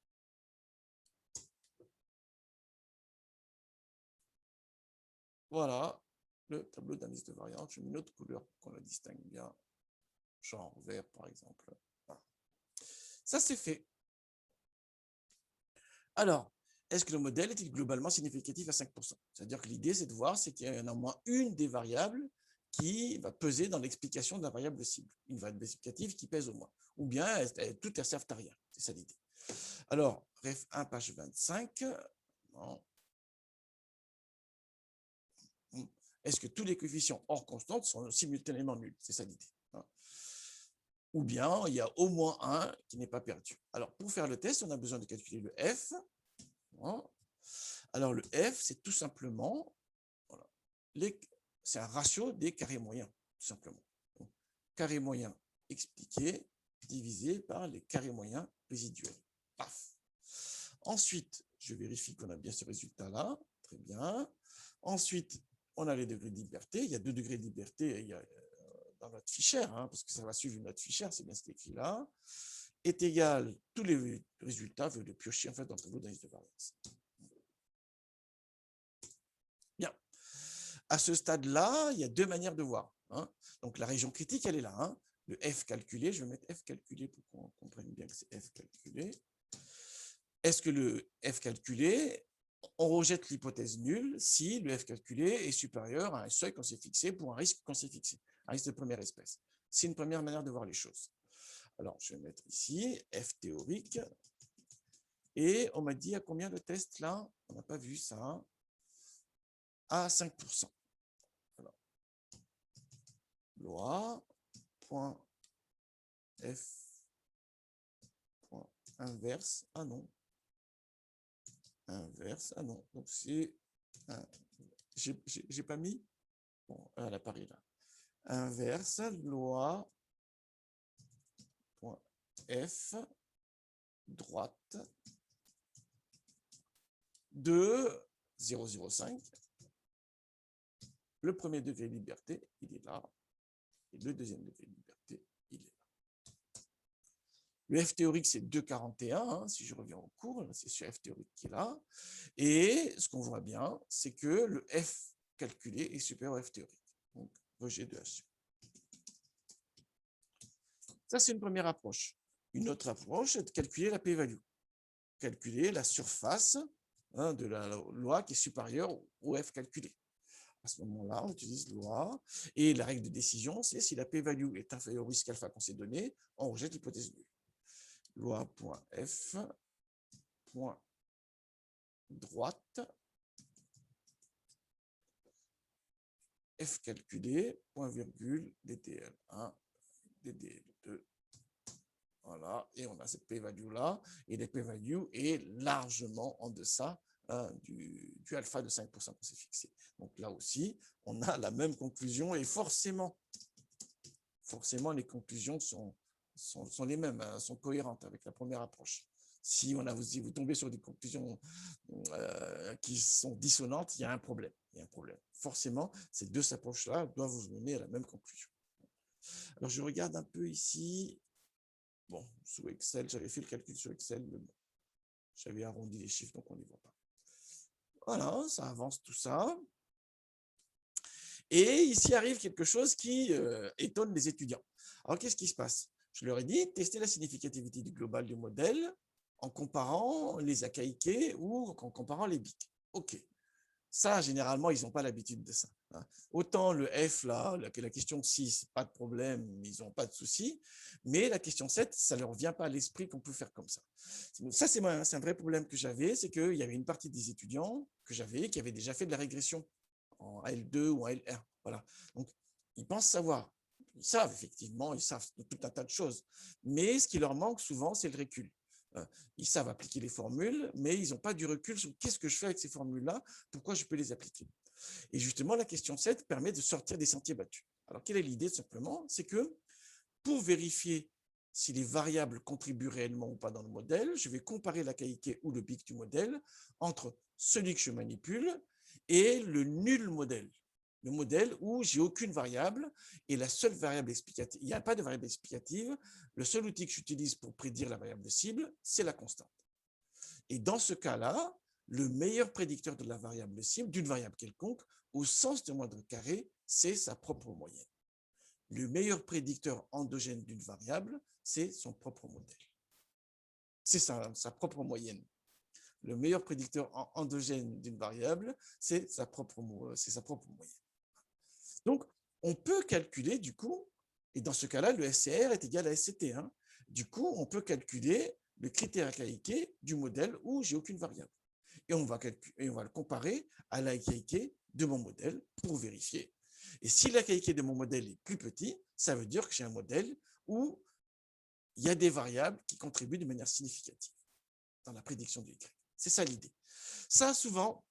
Voilà le tableau d'indice de variance. Je mets une autre couleur pour qu'on le distingue bien, genre vert par exemple. Voilà. Ça, c'est fait. Alors, est-ce que le modèle est-il globalement significatif à 5%? C'est-à-dire que l'idée, c'est de voir qu'il y en a au moins une des variables qui va peser dans l'explication de la variable cible. Une variable explicative qui pèse au moins. Ou bien, toutes elles servent à rien. C'est ça l'idée. Alors, ref 1, page 25. Est-ce que tous les coefficients hors constante sont simultanément nuls? C'est ça l'idée. Ou bien, il y a au moins un qui n'est pas perdu. Alors, pour faire le test, on a besoin de calculer le F. Alors, le F, c'est tout simplement, voilà, c'est un ratio des carrés moyens, tout simplement. Donc, carré moyen expliqué divisé par les carrés moyens résiduels. Paf. Ensuite, je vérifie qu'on a bien ce résultat-là. Très bien. Ensuite, on a les degrés de liberté. Il y a 2 degrés de liberté dans notre fichier, parce que ça va suivre notre fichier, c'est bien ce qui est écrit là, est égal, tous les résultats, vous les piocher en fait dans le tableau d'indice de variance. Bien. À ce stade-là, il y a 2 manières de voir. Donc la région critique, elle est là. Le F calculé, je vais mettre F calculé pour qu'on comprenne bien que c'est F calculé. Est-ce que le F calculé, on rejette l'hypothèse nulle si le F calculé est supérieur à un seuil qu'on s'est fixé pour un risque qu'on s'est fixé, un risque de première espèce. C'est une première manière de voir les choses. Alors, je vais mettre ici F théorique. Et on m'a dit à combien de tests là? On n'a pas vu ça. À 5%. Alors, loi.f.inverse. Ah non. Inverse. Ah non. Donc, c'est. J'ai pas mis. Bon, elle apparaît là. Inverse, loi.f droite de 0,05. Le premier degré de liberté, il est là. Et le deuxième degré de liberté, il est là. Le F théorique, c'est 2,41. Si je reviens au cours, c'est sur F théorique qui est là. Et ce qu'on voit bien, c'est que le F calculé est supérieur au F théorique. Donc, rejet de H. Ça, c'est une première approche. Une autre approche est de calculer la p-value. Calculer la surface de la loi qui est supérieure au F calculé. À ce moment-là, on utilise loi. Et la règle de décision, c'est si la p-value est inférieure au risque alpha qu'on s'est donné, on rejette l'hypothèse nulle. Loi.f.droite F calculé, point virgule, DTL1, DTL2. Voilà, et on a cette p-value-là, et la p-value est largement en deçà du alpha de 5% qu'on s'est fixé. Donc là aussi, on a la même conclusion, et forcément les conclusions sont les mêmes, sont cohérentes avec la première approche. Si vous tombez sur des conclusions qui sont dissonantes, il y a un problème. Forcément, ces 2 approches-là doivent vous mener à la même conclusion. Alors, je regarde un peu ici. Bon, sous Excel, j'avais fait le calcul sur Excel, mais bon, j'avais arrondi les chiffres, donc on ne les voit pas. Voilà, ça avance tout ça. Et ici arrive quelque chose qui étonne les étudiants. Alors, qu'est-ce qui se passe? Je leur ai dit, tester la significativité du global du modèle en comparant les achaïqués ou en comparant les BIC. OK. Ça, généralement, ils n'ont pas l'habitude de ça. Autant le F, là, la question 6, pas de problème, ils n'ont pas de souci. Mais la question 7, ça ne leur vient pas à l'esprit qu'on peut faire comme ça. Ça, c'est un vrai problème que j'avais, c'est qu'il y avait une partie des étudiants que j'avais qui avaient déjà fait de la régression en L2 ou en L1. Voilà. Donc, ils pensent savoir. Ils savent, effectivement, ils savent tout un tas de choses. Mais ce qui leur manque souvent, c'est le recul. Ils savent appliquer les formules, mais ils n'ont pas du recul sur qu'est-ce que je fais avec ces formules-là, pourquoi je peux les appliquer. Et justement, la question 7 permet de sortir des sentiers battus. Alors, quelle est l'idée, simplement? C'est que pour vérifier si les variables contribuent réellement ou pas dans le modèle, je vais comparer la KIK ou le BIC du modèle entre celui que je manipule et le nul modèle. Le modèle où j'ai aucune variable et la seule variable explicative, il n'y a pas de variable explicative, le seul outil que j'utilise pour prédire la variable cible, c'est la constante. Et dans ce cas-là, le meilleur prédicteur de la variable cible, d'une variable quelconque, au sens de moindre carré, c'est sa propre moyenne. Le meilleur prédicteur endogène d'une variable, c'est son propre modèle. C'est sa propre moyenne. Le meilleur prédicteur endogène d'une variable, c'est sa propre moyenne. Donc, on peut calculer, du coup, et dans ce cas-là, le SCR est égal à SCT. Hein. Du coup, on peut calculer le critère KIK du modèle où j'ai aucune variable. Et on va le comparer à la KIK de mon modèle pour vérifier. Et si la KIK de mon modèle est plus petit, ça veut dire que j'ai un modèle où il y a des variables qui contribuent de manière significative dans la prédiction du Y. C'est ça l'idée. Ça, souvent,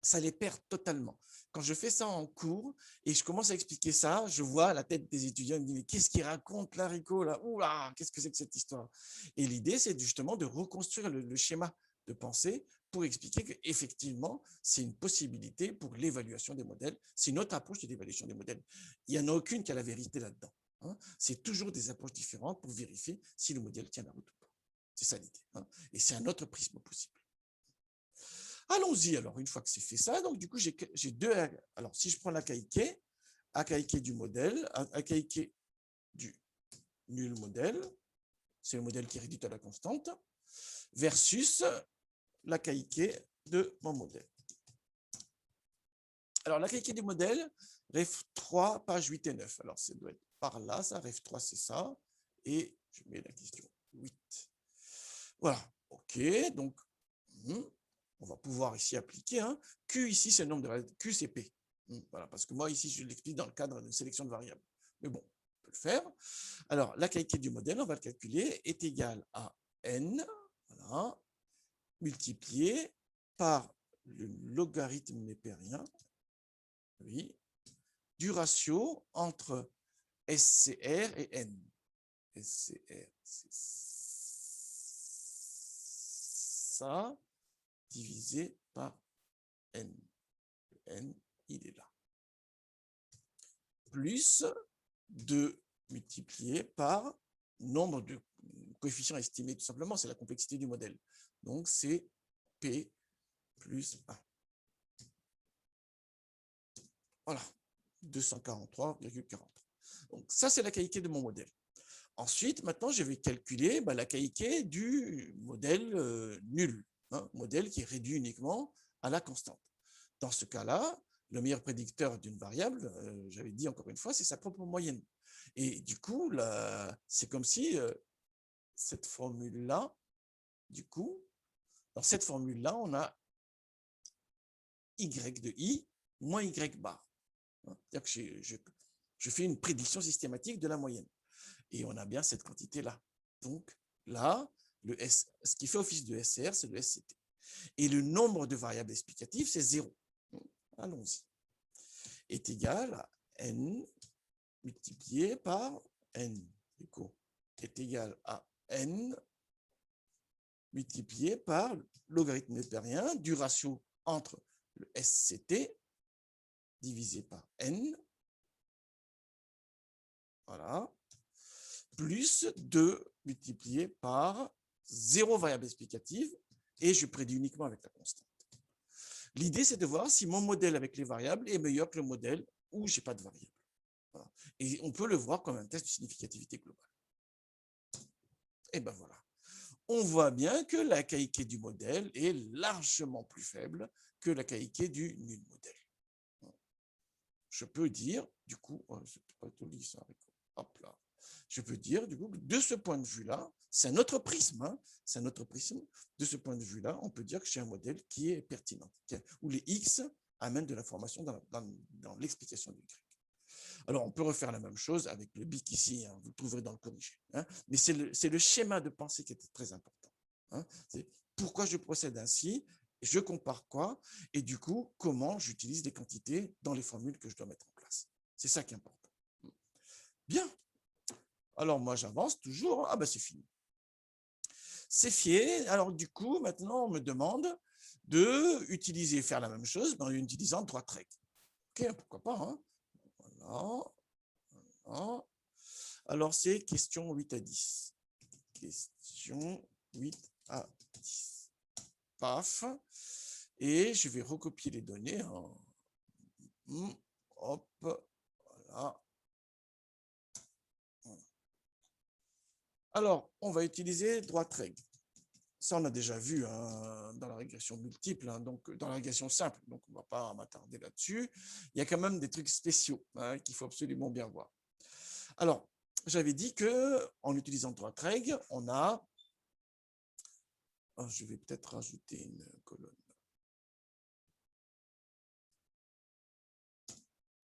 ça les perd totalement. Quand je fais ça en cours et je commence à expliquer ça, je vois la tête des étudiants, ils me disent « Mais qu'est-ce qu'il raconte là, Rico là? Oula, qu'est-ce que c'est que cette histoire ?» Et l'idée, c'est justement de reconstruire le schéma de pensée pour expliquer qu'effectivement, c'est une possibilité pour l'évaluation des modèles. C'est une autre approche de l'évaluation des modèles. Il n'y en a aucune qui a la vérité là-dedans. Hein. C'est toujours des approches différentes pour vérifier si le modèle tient la route ou pas. C'est ça l'idée. Hein. Et c'est un autre prisme possible. Allons-y, alors, une fois que c'est fait ça, donc du coup, j'ai deux. Alors, si je prends la KIK du modèle, KIK du nul modèle, c'est le modèle qui est réduit à la constante, versus la KIK de mon modèle. Alors, la KIK du modèle, ref 3, page 8 et 9. Alors, ça doit être par là, ça, ref 3, c'est ça. Et je mets la question 8. Voilà, OK, donc, on va pouvoir ici appliquer. Hein. Q ici, c'est le nombre de variables. Q, c'est P. Voilà, parce que moi, ici, je l'explique dans le cadre d'une sélection de variables. Mais bon, on peut le faire. Alors, la qualité du modèle, on va le calculer, est égale à N, voilà, multiplié par le logarithme népérien, oui, du ratio entre SCR et N. SCR, c'est ça, divisé par N. N, il est là. Plus 2 multiplié par nombre de coefficients estimés, tout simplement, c'est la complexité du modèle. Donc, c'est P plus 1. Voilà, 243,43. Donc, ça, c'est la qualité de mon modèle. Ensuite, maintenant, je vais calculer la qualité du modèle nul, hein, modèle qui est réduit uniquement à la constante. Dans ce cas-là, le meilleur prédicteur d'une variable, j'avais dit encore une fois, c'est sa propre moyenne. Et du coup, c'est comme si cette formule-là, du coup, dans cette formule-là, on a y de i moins y bar. C'est-à-dire que je fais une prédiction systématique de la moyenne. Et on a bien cette quantité-là. Donc là, ce qui fait office de SCR, c'est le SCT. Et le nombre de variables explicatives, c'est 0. Allons-y. Est égal à n multiplié par n est égal à n multiplié par le logarithme népérien du ratio entre le SCT divisé par n, voilà, plus 2 multiplié par 0 variable explicative, et je prédis uniquement avec la constante. L'idée, c'est de voir si mon modèle avec les variables est meilleur que le modèle où je n'ai pas de variable. Voilà. Et on peut le voir comme un test de significativité globale. Et ben voilà. On voit bien que la KIK du modèle est largement plus faible que la KIK du nul modèle. Je peux dire, du coup, c'est pas joli ça, hop là. Je peux dire, du coup, de ce point de vue-là, c'est un autre prisme, hein, c'est un autre prisme. De ce point de vue-là, on peut dire que j'ai un modèle qui est pertinent, où les X amènent de l'information dans l'explication du Y. Alors, on peut refaire la même chose avec le BIC ici, hein, vous le trouverez dans le corrigé. Hein, mais c'est le schéma de pensée qui est très important. Hein, c'est pourquoi je procède ainsi, je compare quoi, et du coup, comment j'utilise des quantités dans les formules que je dois mettre en place. C'est ça qui est important. Bien. Alors, moi, j'avance toujours. Ah, ben, c'est fini. C'est fait. Alors, du coup, maintenant, on me demande de faire la même chose, mais en utilisant 3 traits. OK, pourquoi pas, hein? Voilà. Voilà. Alors, c'est question 8 à 10. Question 8 à 10. Paf. Et je vais recopier les données. Hop. Voilà. Alors, on va utiliser droite règle. Ça, on a déjà vu hein, dans la régression multiple, hein, donc dans la régression simple. Donc, on ne va pas m'attarder là-dessus. Il y a quand même des trucs spéciaux hein, qu'il faut absolument bien voir. Alors, j'avais dit qu'en utilisant droite règle, on a... Oh, je vais peut-être rajouter une colonne.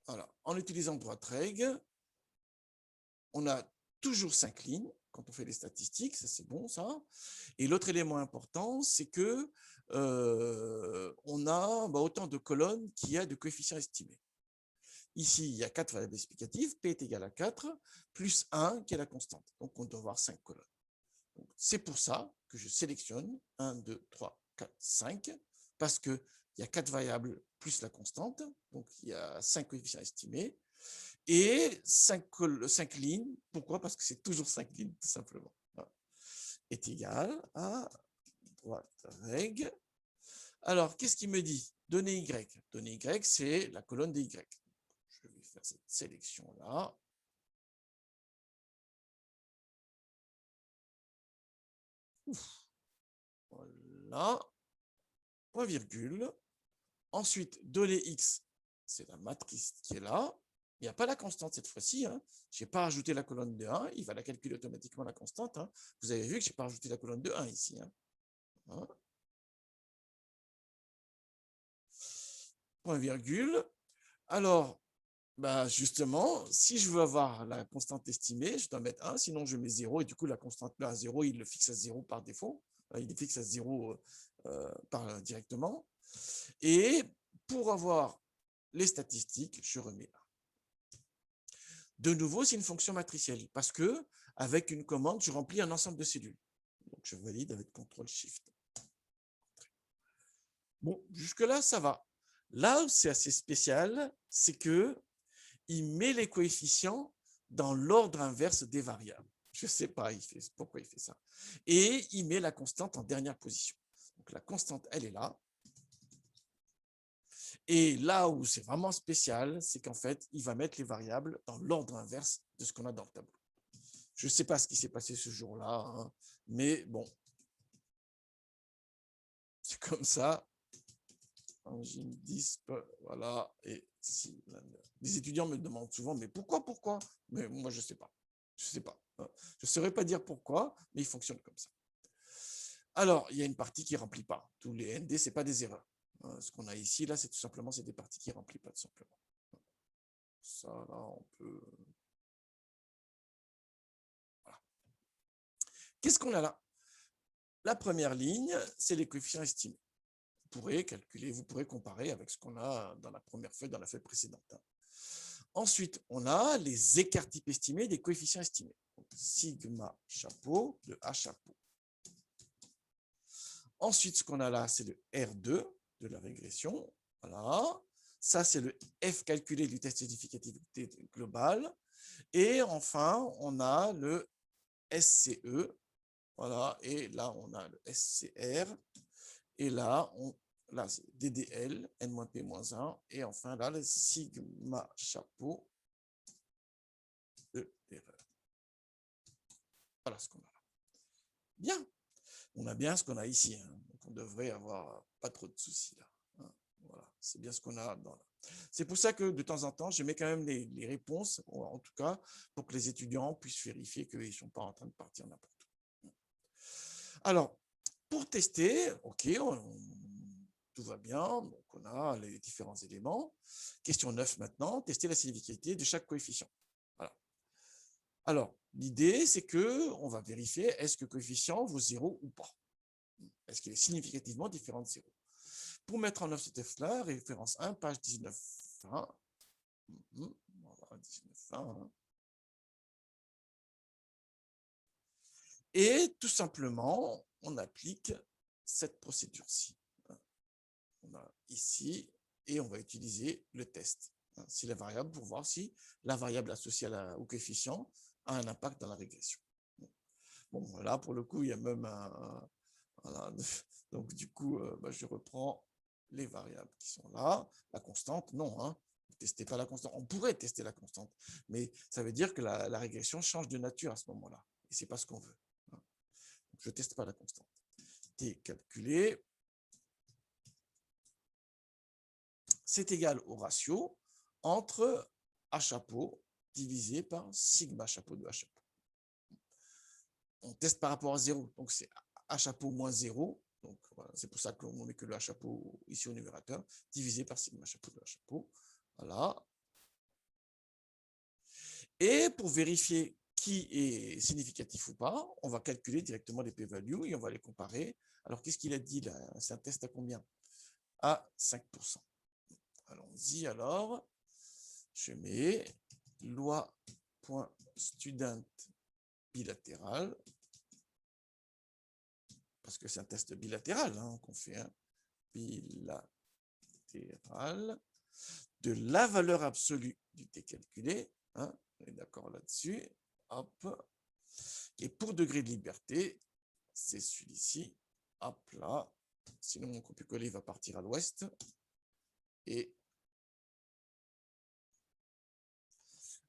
Voilà. En utilisant droite règle, on a toujours 5 lignes quand on fait les statistiques, ça c'est bon ça. Et l'autre élément important, c'est que on a autant de colonnes qu'il y a de coefficients estimés. Ici, il y a 4 variables explicatives, P est égal à 4, plus 1 qui est la constante. Donc on doit avoir 5 colonnes. C'est pour ça que je sélectionne 1, 2, 3, 4, 5, parce qu'il y a 4 variables plus la constante, donc il y a 5 coefficients estimés, et 5 lignes. Pourquoi? Parce que c'est toujours 5 lignes, tout simplement. Voilà. Est égal à droite règle. Alors, qu'est-ce qu'il me dit? Donnée Y. Donnée Y, c'est la colonne des Y. Je vais faire cette sélection-là. Voilà. Point virgule. Ensuite, donnée X, c'est la matrice qui est là. Il n'y a pas la constante cette fois-ci. Hein. Je n'ai pas rajouté la colonne de 1. Il va la calculer automatiquement la constante. Hein. Vous avez vu que je n'ai pas rajouté la colonne de 1 ici. Hein. Hein. Point virgule. Alors, justement, si je veux avoir la constante estimée, je dois mettre 1, sinon je mets 0, et du coup, la constante là à 0, il le fixe à 0 par défaut. Il le fixe à 0 directement. Et pour avoir les statistiques, je remets 1. De nouveau, c'est une fonction matricielle, parce que avec une commande, je remplis un ensemble de cellules. Donc, je valide avec CTRL-SHIFT. Bon, jusque-là, ça va. Là où c'est assez spécial, c'est que il met les coefficients dans l'ordre inverse des variables. Je ne sais pas pourquoi il fait ça. Et il met la constante en dernière position. Donc, la constante, elle est là. Et là où c'est vraiment spécial, c'est qu'en fait, il va mettre les variables dans l'ordre inverse de ce qu'on a dans le tableau. Je ne sais pas ce qui s'est passé ce jour-là, hein, mais bon, c'est comme ça. Engine disp, voilà, et si. Les étudiants me demandent souvent, mais pourquoi? Mais moi, je ne sais pas. Je ne sais pas. Je ne saurais pas dire pourquoi, mais il fonctionne comme ça. Alors, il y a une partie qui ne remplit pas. Tous les ND, ce n'est pas des erreurs. Ce qu'on a ici, là, c'est tout simplement des parties qui ne remplissent pas, tout simplement. Ça, là, on peut... Voilà. Qu'est-ce qu'on a là? La première ligne, c'est les coefficients estimés. Vous pourrez calculer, vous pourrez comparer avec ce qu'on a dans la première feuille, dans la feuille précédente. Ensuite, on a les écarts types estimés des coefficients estimés. Donc, sigma chapeau de A chapeau. Ensuite, ce qu'on a là, c'est le R2 de la régression. Voilà. Ça, c'est le F calculé du test d'efficacité globale. Et enfin, on a le SCE. Voilà. Et là, on a le SCR. Et là, c'est DDL, N-P-1. Et enfin, là, le sigma chapeau de l'erreur. Voilà ce qu'on a là. Bien. On a bien ce qu'on a ici. Hein. Donc, on devrait avoir pas trop de soucis là. Hein. Voilà. C'est bien ce qu'on a dans là. C'est pour ça que de temps en temps, je mets quand même les réponses, en tout cas, pour que les étudiants puissent vérifier qu'ils ne sont pas en train de partir n'importe où. Alors, pour tester, OK, tout va bien, donc on a les différents éléments. Question 9 maintenant, tester la significativité de chaque coefficient. Voilà. Alors, l'idée, c'est qu'on va vérifier est-ce que le coefficient vaut 0 ou pas. Est-ce qu'il est significativement différent de 0? Pour mettre en œuvre ce test-là, référence 1, page 19. On va 19. Et tout simplement, on applique cette procédure-ci. On a ici, et on va utiliser le test. C'est la variable pour voir si la variable associée au coefficient a un impact dans la régression. Bon, là, pour le coup, il y a même un... Voilà. Donc, du coup, je reprends les variables qui sont là. La constante, non, hein. Vous ne testez pas la constante. On pourrait tester la constante, mais ça veut dire que la régression change de nature à ce moment-là. Et ce n'est pas ce qu'on veut. Donc, je ne teste pas la constante. T calculé, c'est égal au ratio entre A chapeau divisé par sigma chapeau de A chapeau. On teste par rapport à 0, donc c'est A chapeau moins 0, donc voilà, c'est pour ça qu'on met que le A chapeau ici au numérateur, divisé par sigma chapeau de A chapeau. Voilà. Et pour vérifier qui est significatif ou pas, on va calculer directement les p-values et on va les comparer. Alors, qu'est-ce qu'il a dit là? C'est un test à combien? À 5%. Allons-y alors. Je mets loi.student bilatéral, parce que c'est un test bilatéral hein, qu'on fait, hein, bilatéral, de la valeur absolue du t calculé, hein, on est d'accord là-dessus, hop, et pour degré de liberté, c'est celui-ci, hop là, sinon mon copier-coller va partir à l'ouest, et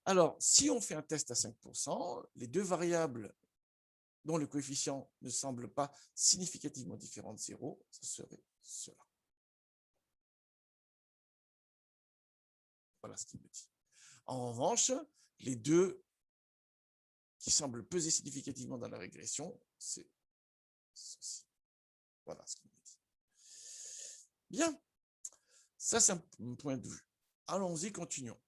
alors, si on fait un test à 5%, les deux variables dont le coefficient ne semble pas significativement différent de 0, ce serait cela. Voilà ce qu'il me dit. En revanche, les deux qui semblent peser significativement dans la régression, c'est ceci. Voilà ce qu'il me dit. Bien, ça c'est un point de vue. Allons-y, continuons.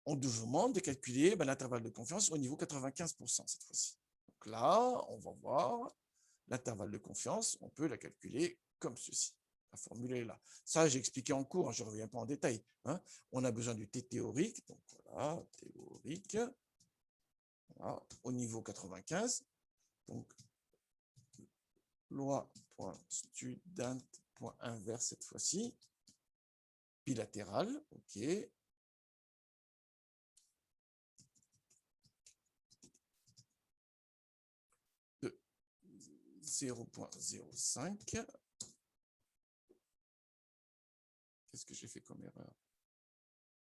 On nous demande de calculer l'intervalle de confiance au niveau 95% cette fois-ci. Donc là, on va voir l'intervalle de confiance, on peut la calculer comme ceci. La formule est là. Ça, j'ai expliqué en cours, hein, je ne reviens pas en détail. Hein. On a besoin du T théorique, donc voilà, théorique, voilà, au niveau 95. Donc, loi.student.inverse cette fois-ci, bilatéral, ok. De 0.05. Qu'est-ce que j'ai fait comme erreur?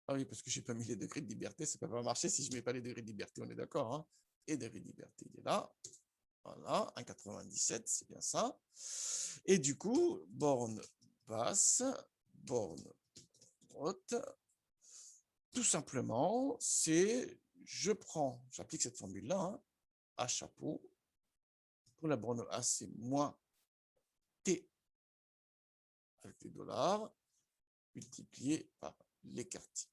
Ah oui, parce que je n'ai pas mis les degrés de liberté, ça ne peut pas marcher si je ne mets pas les degrés de liberté, on est d'accord, hein? Et degré de liberté, il est là. Voilà, 1,97, c'est bien ça. Et du coup, borne basse, borne haute, tout simplement, c'est, j'applique cette formule-là, hein, A chapeau. Pour la borne A, c'est moins T avec les dollars, multiplié par l'écart type.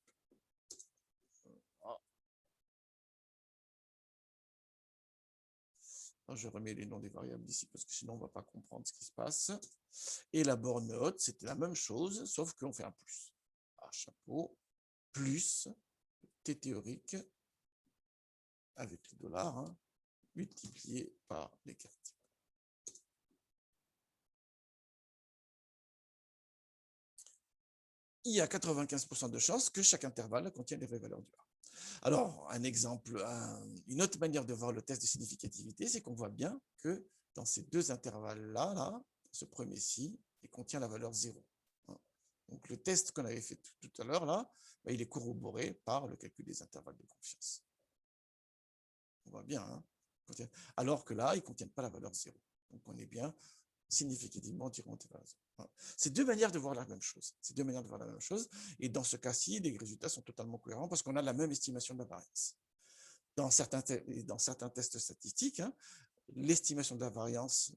Je remets les noms des variables ici parce que sinon on ne va pas comprendre ce qui se passe. Et la borne haute, c'était la même chose, sauf qu'on fait un plus. A chapeau, plus T théorique, avec les dollars, hein, multiplié par l'écart type. Il y a 95% de chances que chaque intervalle contienne les vraies valeurs du A. Alors, un exemple, une autre manière de voir le test de significativité, c'est qu'on voit bien que dans ces deux intervalles-là, là, ce premier-ci, il contient la valeur 0. Donc, le test qu'on avait fait tout à l'heure, là, il est corroboré par le calcul des intervalles de confiance. On voit bien, hein, alors que là, ils ne contiennent pas la valeur 0. Donc, on est bien significativement tirant vers 0. C'est deux manières de voir la même chose. C'est deux manières de voir la même chose. Et dans ce cas-ci, les résultats sont totalement cohérents parce qu'on a la même estimation de la variance. Dans certains tests statistiques, hein, l'estimation de la variance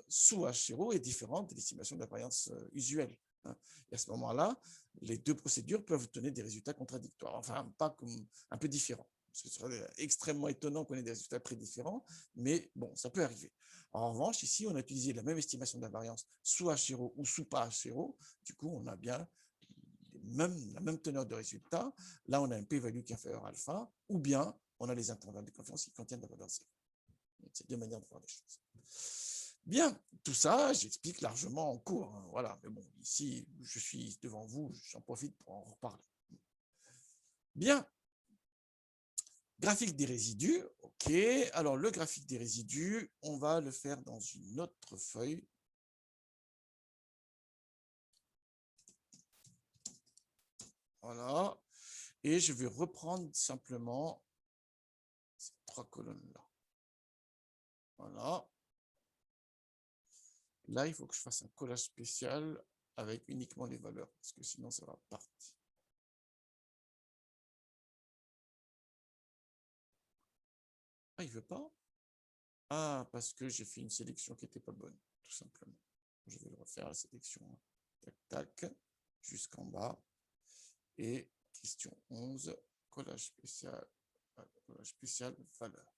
sous H0 est différente de l'estimation de la variance usuelle. Hein. Et à ce moment-là, les deux procédures peuvent donner des résultats contradictoires, enfin, pas comme un peu différents. Ce serait extrêmement étonnant qu'on ait des résultats très différents, mais bon, ça peut arriver. En revanche, ici, on a utilisé la même estimation de la variance sous H0 ou sous pas H0. Du coup, on a bien la même teneur de résultat. Là, on a un p-value qui est inférieur à alpha, ou bien on a les intervalles de confiance qui contiennent la valeur 0. C'est deux manières de voir les choses. Bien, tout ça, j'explique largement en cours. Hein, voilà, mais bon, ici, je suis devant vous, j'en profite pour en reparler. Bien. Graphique des résidus, ok. Alors, le graphique des résidus, on va le faire dans une autre feuille. Voilà. Et je vais reprendre simplement ces trois colonnes-là. Voilà. Là, il faut que je fasse un collage spécial avec uniquement les valeurs, parce que sinon, ça va partir. Ah, il veut pas? Ah, parce que j'ai fait une sélection qui n'était pas bonne, tout simplement. Je vais le refaire, la sélection. Tac, tac, jusqu'en bas. Et question 11, collage spécial valeur.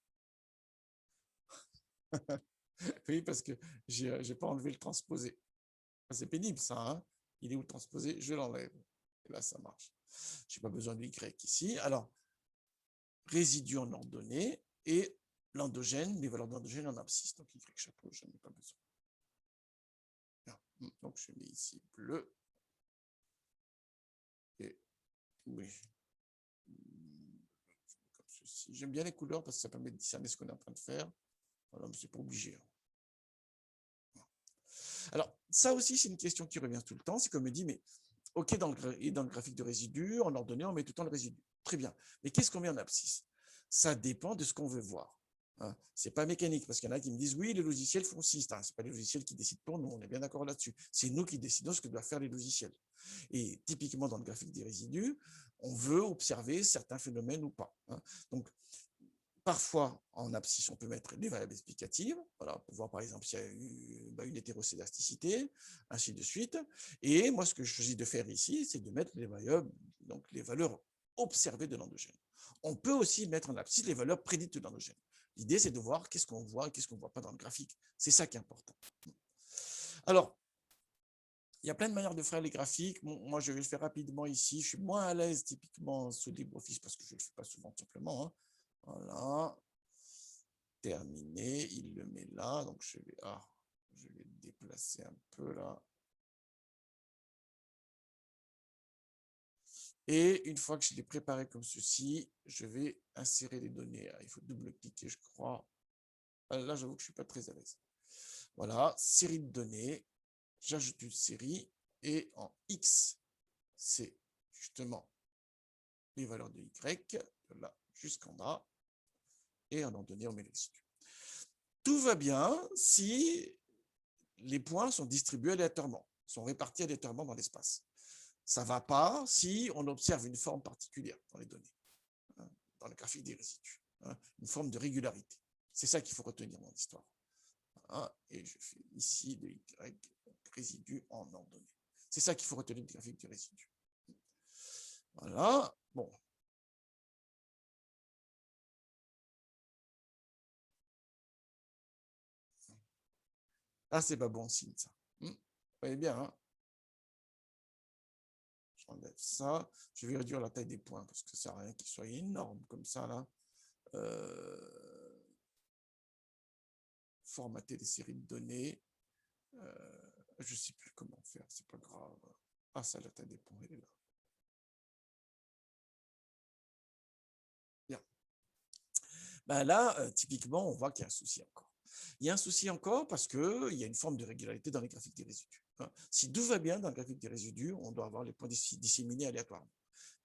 Oui, parce que j'ai pas enlevé le transposé. C'est pénible, ça. Hein, il est où le transposé? Je l'enlève. Et là, ça marche. Je n'ai pas besoin de Y ici. Alors, résidu en ordonnée et l'endogène, les valeurs d'endogène en abscisse. Donc, Y chapeau, je n'en ai pas besoin. Bien. Donc, je mets ici bleu. Et oui. Comme ceci. J'aime bien les couleurs parce que ça permet de discerner ce qu'on est en train de faire. Voilà, mais c'est pas obligé. Alors, ça aussi, c'est une question qui revient tout le temps. C'est qu'on me dit, mais OK, dans le graphique de résidus, en ordonnée, on met tout le temps le résidu. Très bien. Mais qu'est-ce qu'on met en abscisse? Ça dépend de ce qu'on veut voir. Hein. Ce n'est pas mécanique, parce qu'il y en a qui me disent, oui, les logiciels font ci. Ce n'est pas les logiciels qui décident pour nous, on est bien d'accord là-dessus. C'est nous qui décidons ce que doivent faire les logiciels. Et typiquement, dans le graphique des résidus, on veut observer certains phénomènes ou pas. Hein. Donc, parfois, en abscisse, on peut mettre des variables explicatives, voilà, pour voir par exemple s'il y a eu une hétéroscédasticité, ainsi de suite. Et moi, ce que je choisis de faire ici, c'est de mettre les variables, donc les valeurs observées de l'endogène. On peut aussi mettre en abscisse les valeurs prédites de l'endogène. L'idée, c'est de voir qu'est-ce qu'on voit et qu'est-ce qu'on ne voit pas dans le graphique. C'est ça qui est important. Alors, il y a plein de manières de faire les graphiques. Bon, moi, je vais le faire rapidement ici. Je suis moins à l'aise typiquement sous LibreOffice parce que je ne le fais pas souvent simplement. Hein. Voilà. Terminé. Il le met là. Donc, je vais le déplacer un peu là. Et une fois que je l'ai préparé comme ceci, je vais insérer les données. Il faut double-cliquer, je crois. Là, j'avoue que je ne suis pas très à l'aise. Voilà, série de données. J'ajoute une série. Et en X, c'est justement les valeurs de Y, de là jusqu'en bas. Et en ordonnée, on met les résidus. Tout va bien si les points sont distribués aléatoirement, sont répartis aléatoirement dans l'espace. Ça ne va pas si on observe une forme particulière dans les données, hein, dans le graphique des résidus, hein, une forme de régularité. C'est ça qu'il faut retenir dans l'histoire. Hein, et je fais ici de Y, résidu en ordonnée. C'est ça qu'il faut retenir du graphique du résidu. Voilà. Bon. Ah, c'est pas bon signe, ça. Vous voyez bien, hein? J'enlève ça. Je vais réduire la taille des points parce que ça ne sert à rien qu'ils soient énormes comme ça, là. Formater des séries de données. Je ne sais plus comment faire, c'est pas grave. Ah, ça, la taille des points, elle est là. Bien. Ben là, typiquement, on voit qu'il y a un souci encore. Il y a un souci encore parce qu'il y a une forme de régularité dans les graphiques des résidus. Si tout va bien dans le graphique des résidus, on doit avoir les points disséminés aléatoirement.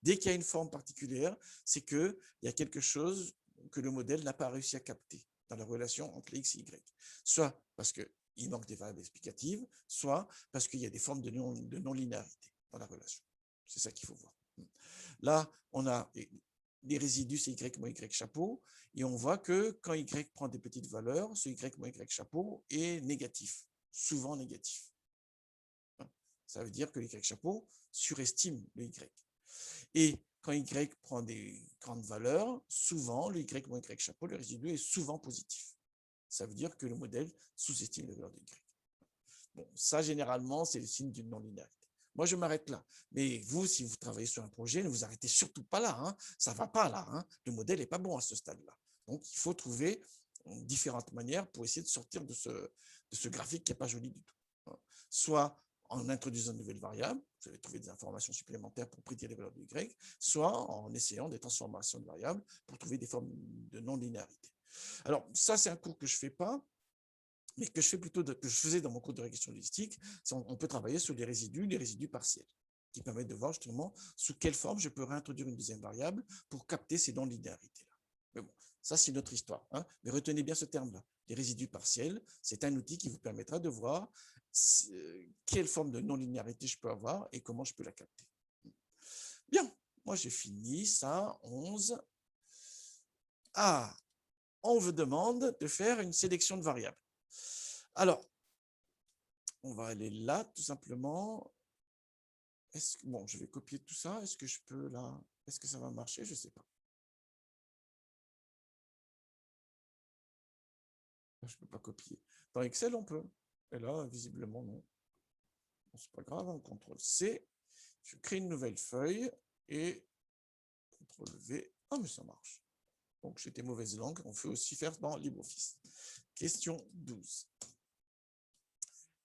Dès qu'il y a une forme particulière, c'est qu'il y a quelque chose que le modèle n'a pas réussi à capter dans la relation entre les x et y. Soit parce qu'il manque des variables explicatives, soit parce qu'il y a des formes de non-linéarité dans la relation. C'est ça qu'il faut voir. Là, on a les résidus, c'est y moins y chapeau, et on voit que quand y prend des petites valeurs, ce y moins y chapeau est négatif, souvent négatif. Ça veut dire que l'y chapeau surestime le y. Et quand y prend des grandes valeurs, souvent, le y moins y chapeau, le résidu est souvent positif. Ça veut dire que le modèle sous-estime la valeur de y. Bon, ça, généralement, c'est le signe d'une non-linéarité. Moi, je m'arrête là. Mais vous, si vous travaillez sur un projet, ne vous arrêtez surtout pas là. Hein. Ça ne va pas là. Hein. Le modèle n'est pas bon à ce stade-là. Donc, il faut trouver différentes manières pour essayer de sortir de ce graphique qui n'est pas joli du tout. Soit en introduisant de nouvelles variables, vous allez trouver des informations supplémentaires pour prédire les valeurs de y, soit en essayant des transformations de variables pour trouver des formes de non-linéarité. Alors, ça, c'est un cours que je ne fais pas, mais que je fais plutôt que je faisais dans mon cours de régression logistique. On peut travailler sur les résidus partiels, qui permettent de voir justement sous quelle forme je peux réintroduire une deuxième variable pour capter ces non-linéarités-là. Mais bon, ça, c'est une autre histoire. Hein. Mais retenez bien ce terme-là. Les résidus partiels, c'est un outil qui vous permettra de voir quelle forme de non-linéarité je peux avoir et comment je peux la capter. Bien, moi j'ai fini ça, 11. Ah, on vous demande de faire une sélection de variables. Alors, on va aller là, tout simplement. Bon, je vais copier tout ça. Est-ce que je peux là? Est-ce que ça va marcher? Je ne sais pas. Je ne peux pas copier. Dans Excel, on peut. Et là, visiblement, non. Bon, c'est pas grave, hein. CTRL-C. Je crée une nouvelle feuille et CTRL-V. Ah, mais ça marche. Donc, j'étais mauvaise langue. On peut aussi faire dans LibreOffice. Question 12.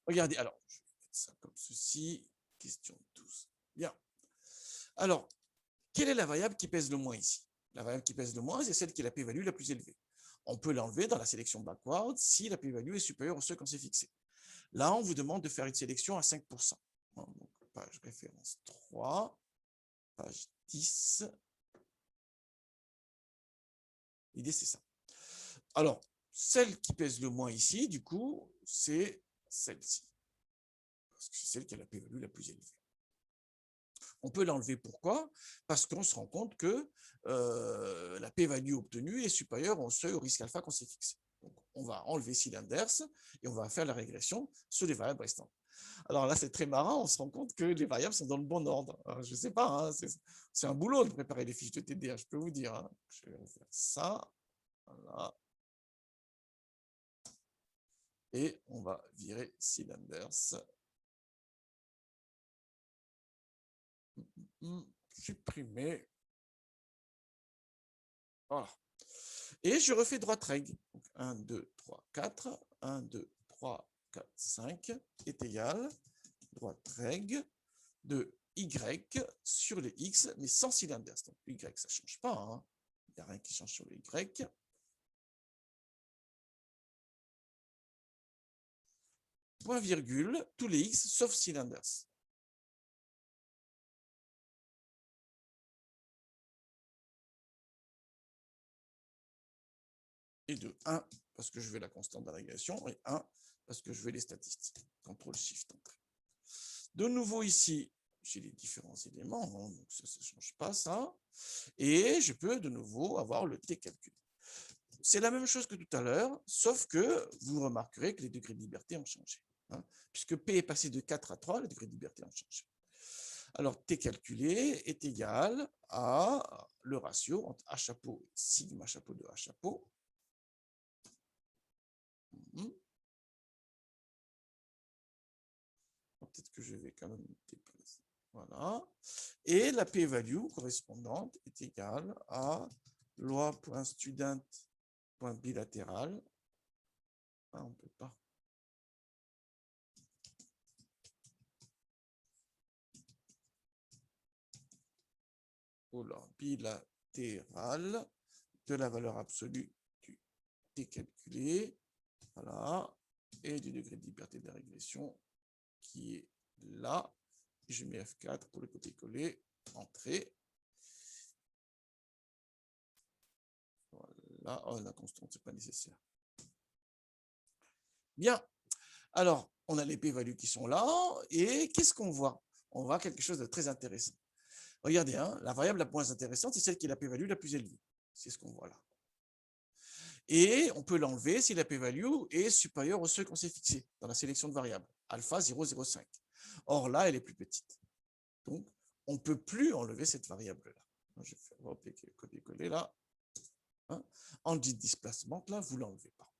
Regardez, alors, je vais mettre ça comme ceci. Question 12. Bien. Alors, quelle est la variable qui pèse le moins ici? La variable qui pèse le moins, c'est celle qui est la p-value la plus élevée. On peut l'enlever dans la sélection backward si la p-value est supérieure au seuil qu'on s'est fixé. Là, on vous demande de faire une sélection à 5%. Donc, page référence 3, page 10. L'idée, c'est ça. Alors, celle qui pèse le moins ici, du coup, c'est celle-ci. Parce que c'est celle qui a la p-value la plus élevée. On peut l'enlever, pourquoi? Parce qu'on se rend compte que la p-value obtenue est supérieure au seuil au risque alpha qu'on s'est fixé. Donc, on va enlever cylinders et on va faire la régression sur les variables restantes. Alors là, c'est très marrant, on se rend compte que les variables sont dans le bon ordre. Alors, je ne sais pas, hein, c'est un boulot de préparer les fiches de TDA, je peux vous dire. Hein. Je vais faire ça. Voilà. Et on va virer cylinders. Supprimer. Voilà. Et je refais droite règle. 1, 2, 3, 4. 1, 2, 3, 4, 5 est égal droite règle de y sur les x, mais sans cylinders. Donc y, ça ne change pas. Hein. Il n'y a rien qui change sur le y. Point virgule, tous les x sauf cylinders. Et de 1 parce que je veux la constante de la régression et 1 parce que je veux les statistiques. CTRL-SHIFT entrée. De nouveau ici, j'ai les différents éléments, hein, donc ça ne change pas ça. Et je peux de nouveau avoir le t calculé. C'est la même chose que tout à l'heure, sauf que vous remarquerez que les degrés de liberté ont changé. Hein, puisque P est passé de 4 à 3, les degrés de liberté ont changé. Alors, T calculé est égal à le ratio entre H chapeau et sigma chapeau de H chapeau. Peut-être que je vais quand même déplacer. Voilà. Et la p-value correspondante est égale à loi.student.bilatéral. Ah, on ne peut pas. Bilatéral de la valeur absolue du t calculé. Voilà. Et du degré de liberté de la régression qui est là. Je mets F4 pour le copier-coller. Entrée. Voilà. Oh, la constante, ce n'est pas nécessaire. Bien. Alors, on a les p-values qui sont là. Et qu'est-ce qu'on voit? On voit quelque chose de très intéressant. Regardez, hein, la variable la moins intéressante, c'est celle qui est la p-value la plus élevée. C'est ce qu'on voit là. Et on peut l'enlever si la p-value est supérieure au seuil qu'on s'est fixé dans la sélection de variables, alpha 0,05. Or là, elle est plus petite. Donc, on ne peut plus enlever cette variable-là. Je vais faire copier-coller là. Hein. En dit displacement, là, vous ne l'enlevez pas.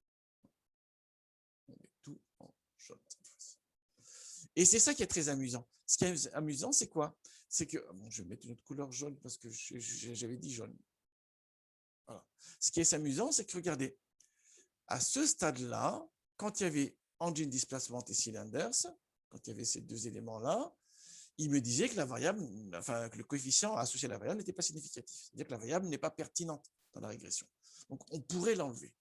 On met tout en jaune cette fois-ci. Et c'est ça qui est très amusant. Ce qui est amusant, c'est quoi? C'est que, bon, je vais mettre une autre couleur jaune parce que j'avais dit jaune. Voilà. Ce qui est amusant, c'est que regardez, À ce stade-là, quand il y avait engine displacement et cylinders, quand il y avait ces deux éléments-là, il me disait que la variable, enfin, que le coefficient associé à la variable n'était pas significatif. C'est-à-dire que la variable n'est pas pertinente dans la régression. Donc, on pourrait l'enlever.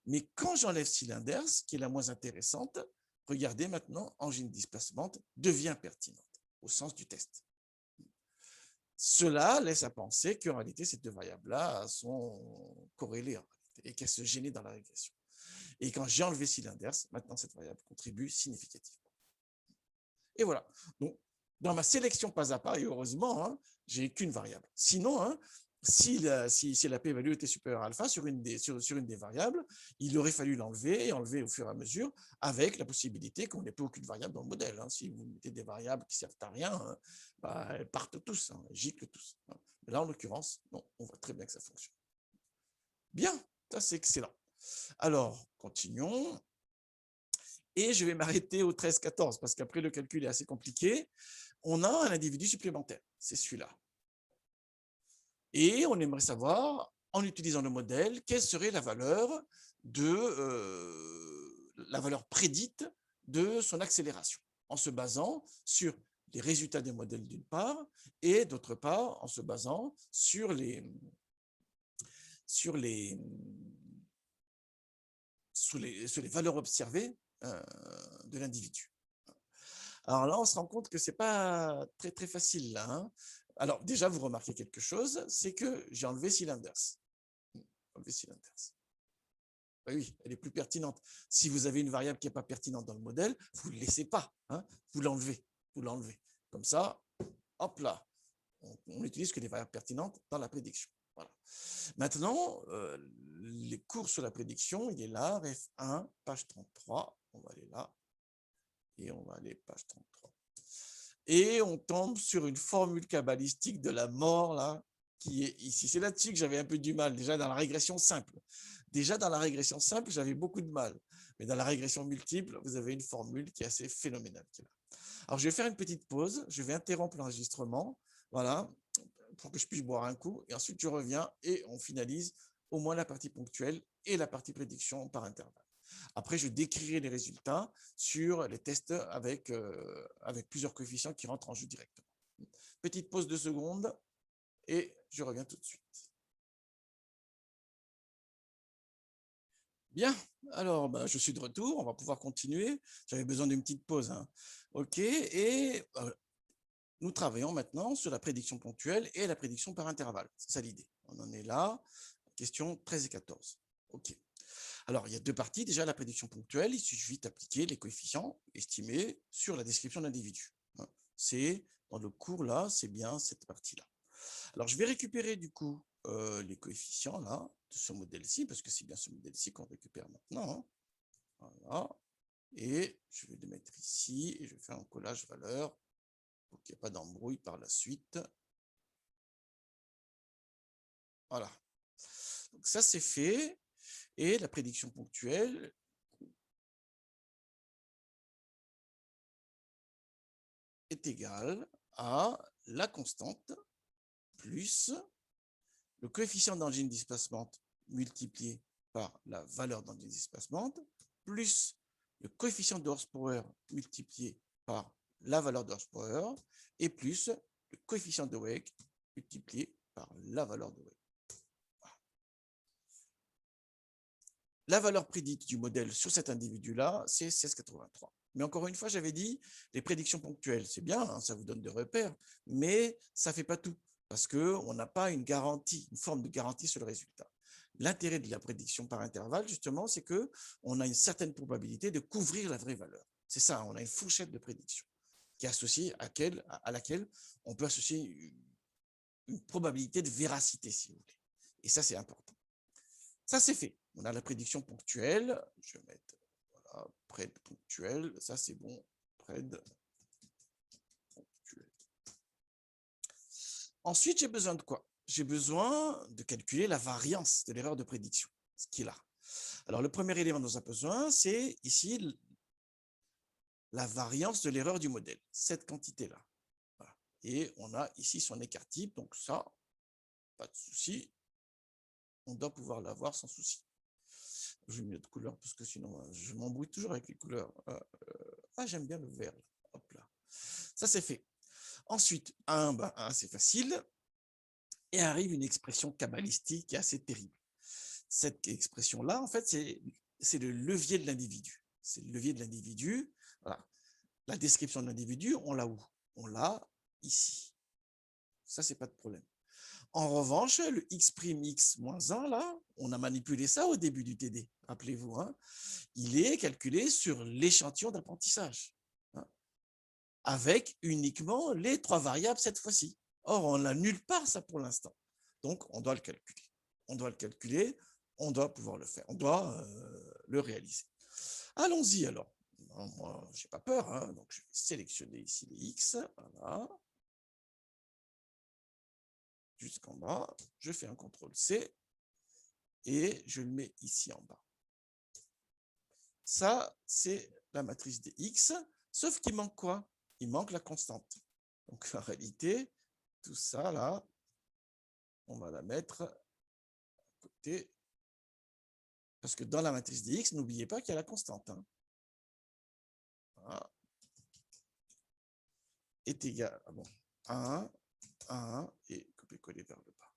Mais quand j'enlève cylinders, qui est la moins intéressante, regardez maintenant, engine displacement devient pertinente au sens du test. Cela laisse à penser qu'en réalité, ces deux variables-là sont corrélées et qu'elles se gênaient dans la régression. Et quand j'ai enlevé cylinders, maintenant cette variable contribue significativement. Et voilà. Donc, dans ma sélection pas à pas, et heureusement, hein, j'ai qu'une variable. Sinon, hein, si la p-value était supérieure à alpha sur une des variables, il aurait fallu l'enlever et enlever au fur et à mesure, avec la possibilité qu'on n'ait plus aucune variable dans le modèle. Hein. Si vous mettez des variables qui ne servent à rien, hein, bah, elles partent tous, hein, elles giclent tous. Hein. Mais là, en l'occurrence, non, on voit très bien que ça fonctionne. Bien, ça c'est excellent. Alors, continuons. Et je vais m'arrêter au 13-14, parce qu'après, le calcul est assez compliqué. On a un individu supplémentaire, c'est celui-là. Et on aimerait savoir, en utilisant le modèle, quelle serait la valeur prédite de son accélération, en se basant sur les résultats des modèles d'une part, et d'autre part, en se basant sur les valeurs observées de l'individu. Alors là, on se rend compte que ce n'est pas très, très facile. Là, hein. Alors déjà, vous remarquez quelque chose, c'est que j'ai enlevé cylinders. Oui, elle est plus pertinente. Si vous avez une variable qui n'est pas pertinente dans le modèle, vous ne le laissez pas. Hein, vous l'enlevez. Comme ça, hop là, on n'utilise que des variables pertinentes dans la prédiction. Voilà. Maintenant, les cours sur la prédiction, il est là, ref 1, page 33. On va aller là. Et on va aller page 33. Et on tombe sur une formule cabalistique de la mort, là, qui est ici. C'est là-dessus que j'avais un peu du mal, déjà dans la régression simple. Déjà dans la régression simple, j'avais beaucoup de mal. Mais dans la régression multiple, vous avez une formule qui est assez phénoménale. Alors, je vais faire une petite pause. Je vais interrompre l'enregistrement, voilà, pour que je puisse boire un coup. Et ensuite, je reviens et on finalise au moins la partie ponctuelle et la partie prédiction par intervalle. Après, je décrirai les résultats sur les tests avec plusieurs coefficients qui rentrent en jeu directement. Petite pause de secondes et je reviens tout de suite. Bien, alors je suis de retour, on va pouvoir continuer. J'avais besoin d'une petite pause. Hein. OK, et nous travaillons maintenant sur la prédiction ponctuelle et la prédiction par intervalle. C'est ça l'idée. On en est là, question 13 et 14. OK. Alors, il y a deux parties. Déjà, la prédiction ponctuelle, il suffit d'appliquer les coefficients estimés sur la description de l'individu. C'est dans le cours là, c'est bien cette partie-là. Alors, je vais récupérer du coup les coefficients là de ce modèle-ci, parce que c'est bien ce modèle-ci qu'on récupère maintenant. Hein. Voilà. Et je vais le mettre ici et je vais faire un collage valeur pour qu'il n'y ait pas d'embrouille par la suite. Voilà. Donc ça, c'est fait. Et la prédiction ponctuelle est égale à la constante plus le coefficient d'engine displacement multiplié par la valeur d'engine displacement plus le coefficient de horsepower multiplié par la valeur de horsepower et plus le coefficient de wake multiplié par la valeur de wake. La valeur prédite du modèle sur cet individu-là, c'est 1683. Mais encore une fois, j'avais dit, les prédictions ponctuelles, c'est bien, hein, ça vous donne des repères, mais ça ne fait pas tout, parce qu'on n'a pas une garantie, une forme de garantie sur le résultat. L'intérêt de la prédiction par intervalle, justement, c'est qu'on a une certaine probabilité de couvrir la vraie valeur. C'est ça, on a une fourchette de prédiction qui est associée à laquelle on peut associer une probabilité de véracité, si vous voulez. Et ça, c'est important. Ça, c'est fait. On a la prédiction ponctuelle. Je vais mettre voilà, pred ponctuel. Ça, c'est bon. Pred ponctuel. Ensuite, j'ai besoin de quoi? J'ai besoin de calculer la variance de l'erreur de prédiction, ce qui est là. Alors, le premier élément dont on a besoin, c'est ici la variance de l'erreur du modèle, cette quantité-là. Voilà. Et on a ici son écart type, donc ça, pas de souci. On doit pouvoir l'avoir sans souci. Je vais mettre de couleur parce que sinon, je m'embrouille toujours avec les couleurs. J'aime bien le vert. Hop là. Ça, c'est fait. Ensuite, 1, c'est facile. Et arrive une expression kabbalistique assez terrible. Cette expression-là, en fait, c'est le levier de l'individu. C'est le levier de l'individu. Voilà. La description de l'individu, on l'a où? On l'a ici. Ça, c'est pas de problème. En revanche, le x', x-1, là, on a manipulé ça au début du TD, rappelez-vous. Hein, il est calculé sur l'échantillon d'apprentissage, hein, avec uniquement les 3 variables cette fois-ci. Or, on n'a nulle part ça pour l'instant. Donc, on doit le calculer. On doit le calculer, on doit pouvoir le faire, on doit le réaliser. Allons-y alors. Moi, je n'ai pas peur, hein, donc je vais sélectionner ici les x, voilà. Jusqu'en bas, je fais un CTRL-C et je le mets ici en bas. Ça, c'est la matrice des x, sauf qu'il manque quoi? Il manque la constante. Donc, en réalité, tout ça, là, on va la mettre à côté. Parce que dans la matrice des x, n'oubliez pas qu'il y a la constante. Hein. Voilà. Est égal à 1, et copier-coller vers le bas.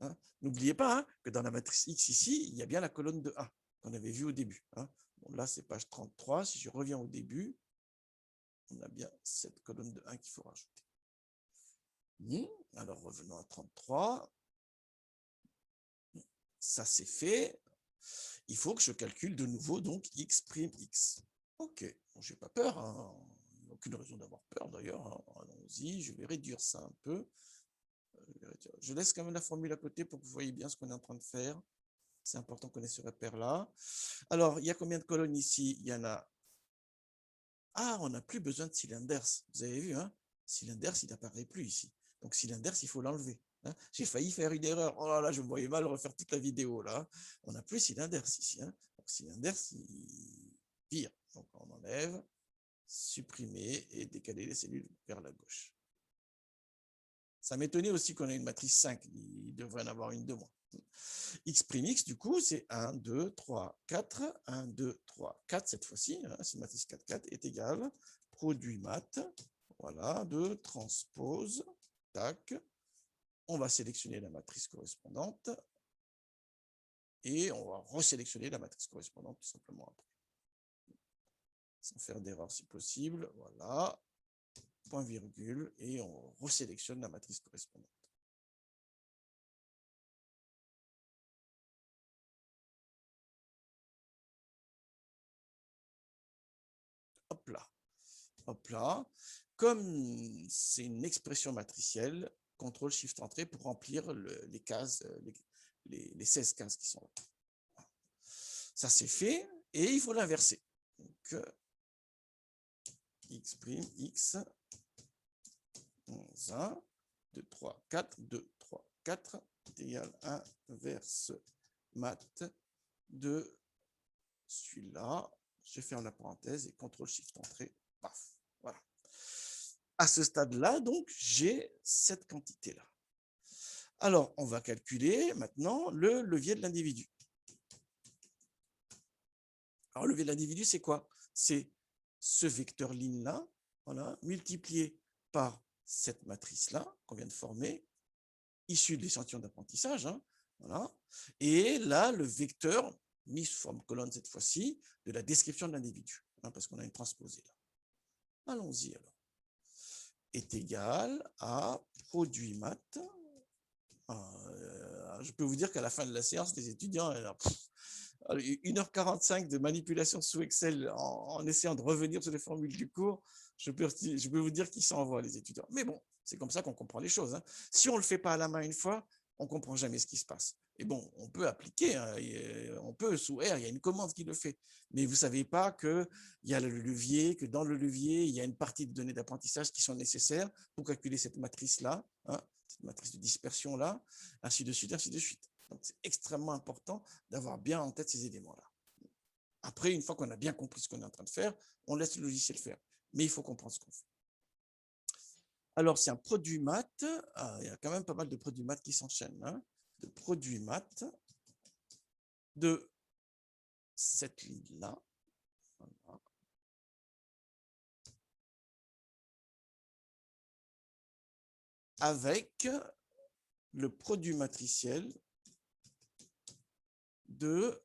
Hein. N'oubliez pas hein, que dans la matrice x ici, il y a bien la colonne de 1 qu'on avait vue au début. Hein. Bon, là, c'est page 33. Si je reviens au début, on a bien cette colonne de 1 qu'il faut rajouter. Alors, revenons à 33. Ça, c'est fait. Il faut que je calcule de nouveau donc x'. OK. Bon, je n'ai pas peur. Hein. Aucune raison d'avoir peur d'ailleurs. Hein. Allons-y. Je vais réduire ça un peu. Je laisse quand même la formule à côté pour que vous voyez bien ce qu'on est en train de faire. C'est important qu'on ait ce repère-là. Alors, il y a combien de colonnes ici? Il y en a... on n'a plus besoin de cylinders. Vous avez vu, hein? Cylinders, il n'apparaît plus ici. Donc, cylinders, il faut l'enlever. Hein. J'ai failli faire une erreur. Oh là là, je me voyais mal refaire toute la vidéo. Là. On n'a plus cylinders ici. Hein. Donc, cylinders, il vire. Donc, on enlève, supprimer et décaler les cellules vers la gauche. Ça m'étonnait aussi qu'on ait une matrice 5. Il devrait en avoir une de moins. X', du coup, c'est 1, 2, 3, 4. 1, 2, 3, 4 cette fois-ci. Hein, c'est matrice 4, 4 est égal. Produit mat. Voilà, de transpose. Tac. On va sélectionner la matrice correspondante. Et on va resélectionner la matrice correspondante tout simplement après. Sans faire d'erreur si possible. Voilà. Point virgule. Et on resélectionne la matrice correspondante. Hop là. Hop là. Comme c'est une expression matricielle, CTRL-SHIFT-Entrée pour remplir les cases, les 16 cases qui sont là. Ça, c'est fait. Et il faut l'inverser. Donc, x', x, 1, 2, 3, 4, 2, 3, 4 est égal à inverse mat de celui-là. Je ferme la parenthèse et CTRL-SHIFT-Entrée. Paf. Voilà. À ce stade-là, donc, j'ai cette quantité-là. Alors, on va calculer maintenant le levier de l'individu. Alors, le levier de l'individu, c'est quoi? C'est ce vecteur ligne-là, voilà, multiplié par cette matrice-là qu'on vient de former, issue de l'échantillon d'apprentissage. Hein, voilà. Et là, le vecteur, mis sous forme colonne cette fois-ci, de la description de l'individu, hein, parce qu'on a une transposée là. Allons-y alors. Est égal à produit mat. Je peux vous dire qu'à la fin de la séance, les étudiants, 1h45 de manipulation sous Excel en essayant de revenir sur les formules du cours, je peux vous dire qu'ils s'envoient, les étudiants. Mais bon, c'est comme ça qu'on comprend les choses. Hein. Si on ne le fait pas à la main une fois, on ne comprend jamais ce qui se passe. Et bon, on peut appliquer, hein, on peut sous R, il y a une commande qui le fait. Mais vous ne savez pas qu'il y a le levier, que dans le levier, il y a une partie de données d'apprentissage qui sont nécessaires pour calculer cette matrice-là, hein, cette matrice de dispersion-là, ainsi de suite, ainsi de suite. Donc, c'est extrêmement important d'avoir bien en tête ces éléments-là. Après, une fois qu'on a bien compris ce qu'on est en train de faire, on laisse le logiciel faire. Mais il faut comprendre ce qu'on fait. Alors, c'est un produit maths. Il y a quand même pas mal de produits maths qui s'enchaînent. Hein, de produits maths de cette ligne-là. Voilà. Avec le produit matriciel de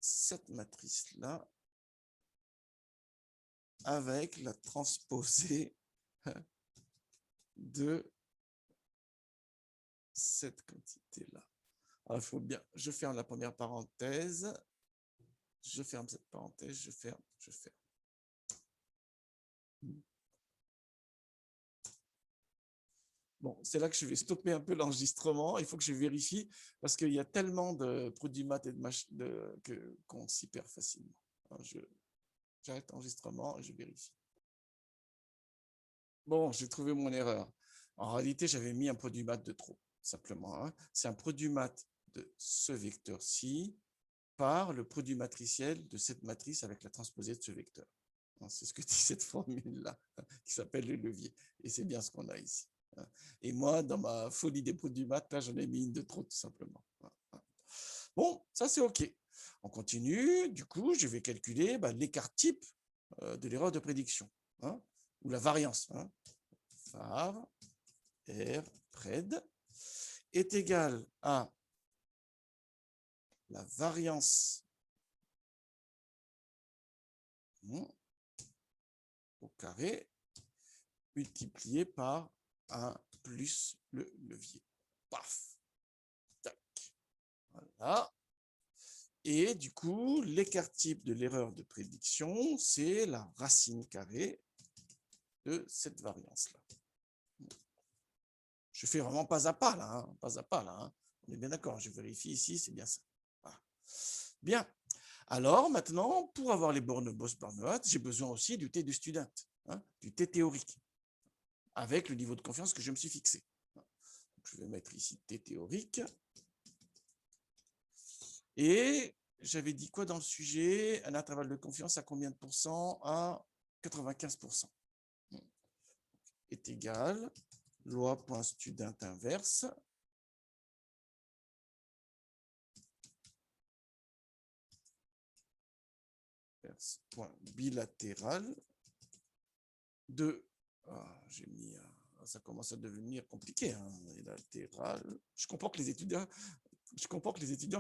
cette matrice-là avec la transposée de cette quantité-là. Alors, il faut bien, je ferme la première parenthèse, je ferme cette parenthèse, je ferme. Bon, c'est là que je vais stopper un peu l'enregistrement. Il faut que je vérifie parce qu'il y a tellement de produits maths et qu'on s'y perd facilement. J'arrête l'enregistrement et je vérifie. Bon, j'ai trouvé mon erreur. En réalité, j'avais mis un produit maths de trop, simplement. Hein. C'est un produit maths de ce vecteur-ci par le produit matriciel de cette matrice avec la transposée de ce vecteur. C'est ce que dit cette formule-là, qui s'appelle le levier. Et c'est bien ce qu'on a ici. Et moi, dans ma folie des produits maths, là, j'en ai mis une de trop, tout simplement. Bon, ça, c'est OK. On continue. Du coup, je vais calculer l'écart type de l'erreur de prédiction, hein, ou la variance. Hein. Var, R, pred, est égal à la variance au carré multiplié par 1 plus le levier. Paf. Tac. Voilà. Et du coup, l'écart type de l'erreur de prédiction, c'est la racine carrée de cette variance-là. Je fais vraiment pas à pas, là. Hein, pas à pas, là. Hein. On est bien d'accord. Je vérifie ici, c'est bien ça. Voilà. Bien. Alors, maintenant, pour avoir les bornes Bose-Barnewat, j'ai besoin aussi du T de student, hein, du T théorique, avec le niveau de confiance que je me suis fixé. Donc, je vais mettre ici T théorique. Et j'avais dit quoi dans le sujet? Un intervalle de confiance à combien de pourcents? À 95%. Est égal, loi.student inverse. Point bilatéral de, j'ai mis, ça commence à devenir compliqué, hein, bilatéral. Je comprends que les étudiants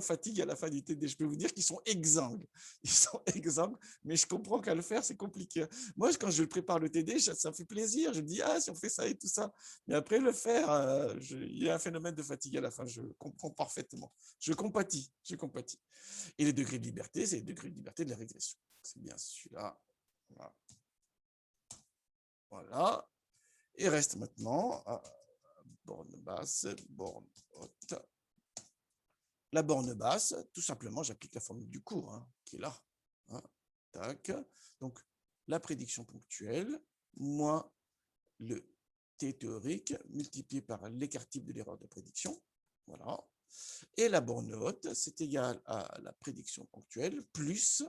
fatiguent à la fin du TD. Je peux vous dire qu'ils sont exsangues. Ils sont exsangues, mais je comprends qu'à le faire, c'est compliqué. Moi, quand je prépare le TD, ça me fait plaisir. Je me dis, si on fait ça et tout ça. Mais après le faire, il y a un phénomène de fatigue à la fin. Je comprends parfaitement. Je compatis. Et les degrés de liberté, c'est les degrés de liberté de la régression. C'est bien celui-là. Voilà. Et reste maintenant borne basse, borne haute. La borne basse, tout simplement, j'applique la formule du cours, hein, qui est là. Hein. Tac. Donc, la prédiction ponctuelle, moins le T théorique, multiplié par l'écart type de l'erreur de prédiction. Voilà. Et la borne haute, c'est égal à la prédiction ponctuelle plus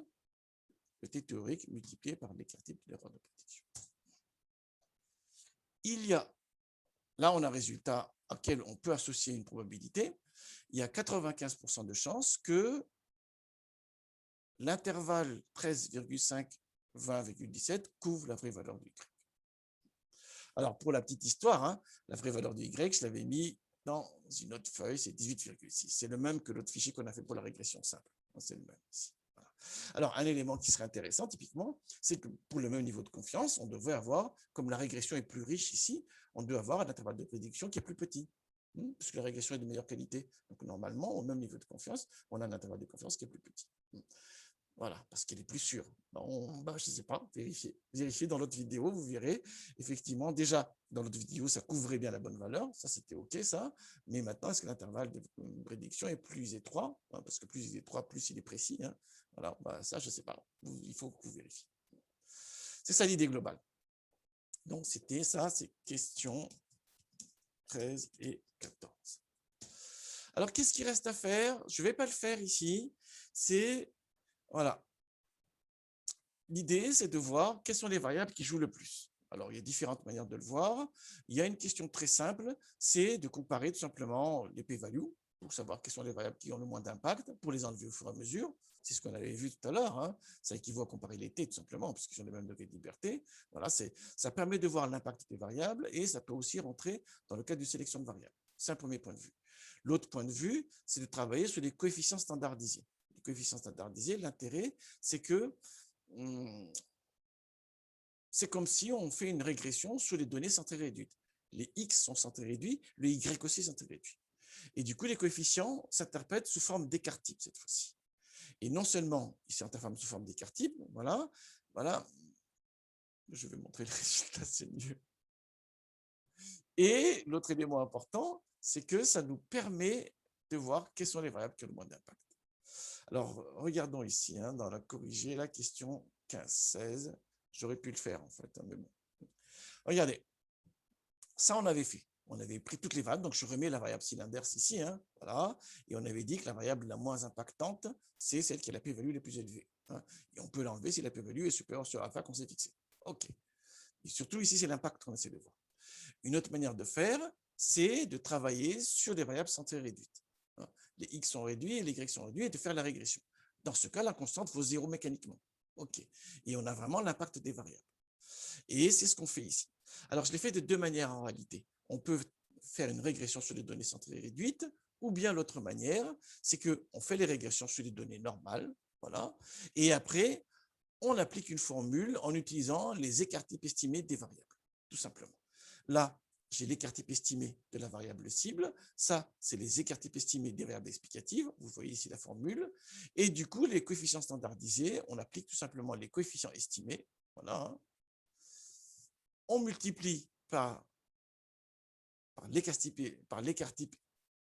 le T théorique multiplié par l'écart type de l'erreur de prédiction. Là, on a un résultat auquel on peut associer une probabilité. Il y a 95% de chances que l'intervalle 13,5-20,17 couvre la vraie valeur du Y. Alors, pour la petite histoire, hein, la vraie valeur du Y, je l'avais mis dans une autre feuille, c'est 18,6. C'est le même que l'autre fichier qu'on a fait pour la régression simple. C'est le même ici. Voilà. Alors, un élément qui serait intéressant, typiquement, c'est que pour le même niveau de confiance, on devrait avoir, comme la régression est plus riche ici, on doit avoir un intervalle de prédiction qui est plus petit, puisque la régression est de meilleure qualité. Donc, normalement, au même niveau de confiance, on a un intervalle de confiance qui est plus petit. Voilà, parce qu'elle est plus sûre. Je ne sais pas, vérifiez dans l'autre vidéo, vous verrez. Effectivement, déjà, dans l'autre vidéo, ça couvrait bien la bonne valeur. Ça, c'était OK, ça. Mais maintenant, est-ce que l'intervalle de prédiction est plus étroit? Parce que plus il est étroit, plus il est précis. Hein. Voilà, ça, je ne sais pas. Il faut que vous vérifiez. C'est ça l'idée globale. Donc, c'était ça, c'est questions 13 et 14. Alors, qu'est-ce qu'il reste à faire? Je ne vais pas le faire ici. C'est... Voilà. L'idée, c'est de voir quelles sont les variables qui jouent le plus. Alors, il y a différentes manières de le voir. Il y a une question très simple, c'est de comparer tout simplement les p-values. pour savoir quelles sont les variables qui ont le moins d'impact, pour les enlever au fur et à mesure. C'est ce qu'on avait vu tout à l'heure. Hein. Ça équivaut à comparer les t, tout simplement, puisqu'ils ont les mêmes degrés de liberté. Voilà, ça permet de voir l'impact des variables et ça peut aussi rentrer dans le cadre de sélection de variables. C'est un premier point de vue. L'autre point de vue, c'est de travailler sur les coefficients standardisés. Les coefficients standardisés, l'intérêt, c'est que c'est comme si on fait une régression sur les données centrées réduites. Les x sont centrés réduits, le y aussi est centré réduit. Et du coup, les coefficients s'interprètent sous forme d'écart type cette fois-ci. Et non seulement ils s'interprètent sous forme d'écart type, voilà, je vais montrer le résultat, c'est mieux. Et l'autre élément important, c'est que ça nous permet de voir quelles sont les variables qui ont le moins d'impact. Alors, regardons ici, hein, dans la corrigée, la question 15-16. J'aurais pu le faire, en fait, hein, mais bon. Regardez, ça, on avait fait. On avait pris toutes les variables, donc je remets la variable cylindre ici, hein, voilà, et on avait dit que la variable la moins impactante, c'est celle qui a la p-value la plus élevée. Hein, et on peut l'enlever si la p-value est supérieure sur alpha qu'on s'est fixé. OK. Et surtout, ici, c'est l'impact qu'on essaie de voir. Une autre manière de faire, c'est de travailler sur des variables centrées réduites. Les x sont réduits et les y sont réduits et de faire la régression. Dans ce cas, la constante vaut 0 mécaniquement. OK. Et on a vraiment l'impact des variables. Et c'est ce qu'on fait ici. Alors, je l'ai fait de deux manières en réalité. On peut faire une régression sur les données centrées réduites, ou bien l'autre manière, c'est qu'on fait les régressions sur les données normales, voilà, et après, on applique une formule en utilisant les écarts types estimés des variables, tout simplement. Là, j'ai l'écart type estimé de la variable cible. Ça, c'est les écarts types estimés des variables explicatives. Vous voyez ici la formule. Et du coup, les coefficients standardisés, on applique tout simplement les coefficients estimés. Voilà. On multiplie par l'écart type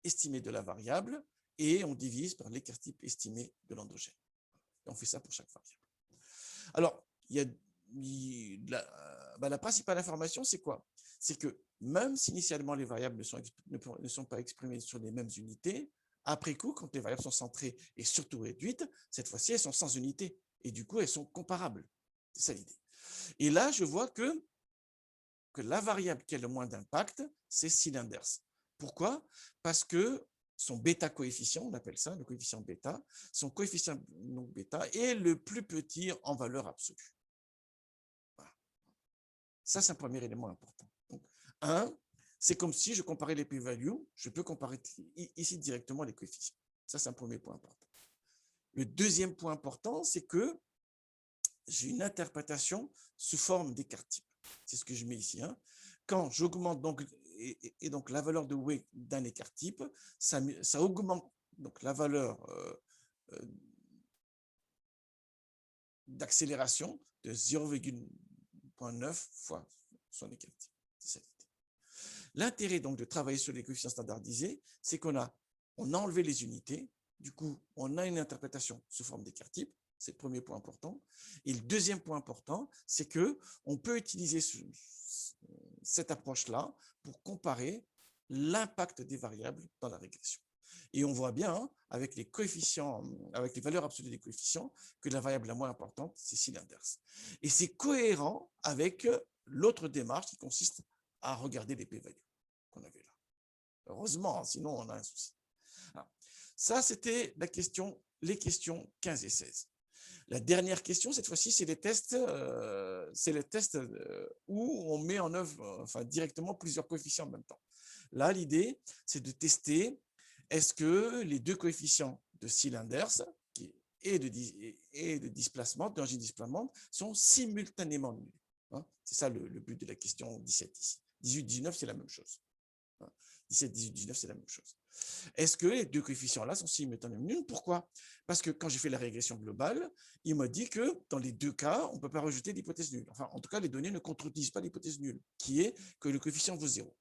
estimé de la variable et on divise par l'écart type estimé de l'endogène. Et on fait ça pour chaque variable. Alors, la principale information, c'est quoi? C'est que même si initialement les variables ne sont pas exprimées sur les mêmes unités, après coup, quand les variables sont centrées et surtout réduites, cette fois-ci, elles sont sans unité. Et du coup, elles sont comparables. C'est ça l'idée. Et là, je vois que la variable qui a le moins d'impact, c'est cylinders. Pourquoi? Parce que son bêta coefficient, on appelle ça le coefficient bêta, son coefficient donc bêta est le plus petit en valeur absolue. Voilà. Ça, c'est un premier élément important. Donc, 1, c'est comme si je comparais les p-values, je peux comparer ici directement les coefficients. Ça, c'est un premier point important. Le deuxième point important, c'est que j'ai une interprétation sous forme d'écart type. C'est ce que je mets ici. Hein. Quand j'augmente donc, donc la valeur de W d'un écart type, ça augmente donc la valeur d'accélération de 0,9 fois son écart type. C'est ça l'idée. L'intérêt donc de travailler sur les coefficients standardisés, c'est qu'on a enlevé les unités. Du coup, on a une interprétation sous forme d'écart type. C'est le premier point important. Et le deuxième point important, c'est qu'on peut utiliser cette approche-là pour comparer l'impact des variables dans la régression. Et on voit bien, hein, avec les coefficients, avec les valeurs absolues des coefficients, que la variable la moins importante, c'est cylinders. Et c'est cohérent avec l'autre démarche qui consiste à regarder les p-values qu'on avait là. Heureusement, sinon on a un souci. Alors, ça, c'était les questions 15 et 16. La dernière question, cette fois-ci, c'est les tests, où on met en œuvre directement plusieurs coefficients en même temps. Là, l'idée, c'est de tester est-ce que les deux coefficients de cylinders et de displacement, d'origine displacement, sont simultanément nuls. Hein, c'est ça le but de la question 17 ici. 18-19, c'est la même chose. 17, 18, 19, c'est la même chose. Est-ce que les deux coefficients-là sont simultanément nuls? Pourquoi? Parce que quand j'ai fait la régression globale, il m'a dit que dans les deux cas, on ne peut pas rejeter l'hypothèse nulle. Enfin, en tout cas, les données ne contredisent pas l'hypothèse nulle, qui est que le coefficient vaut 0.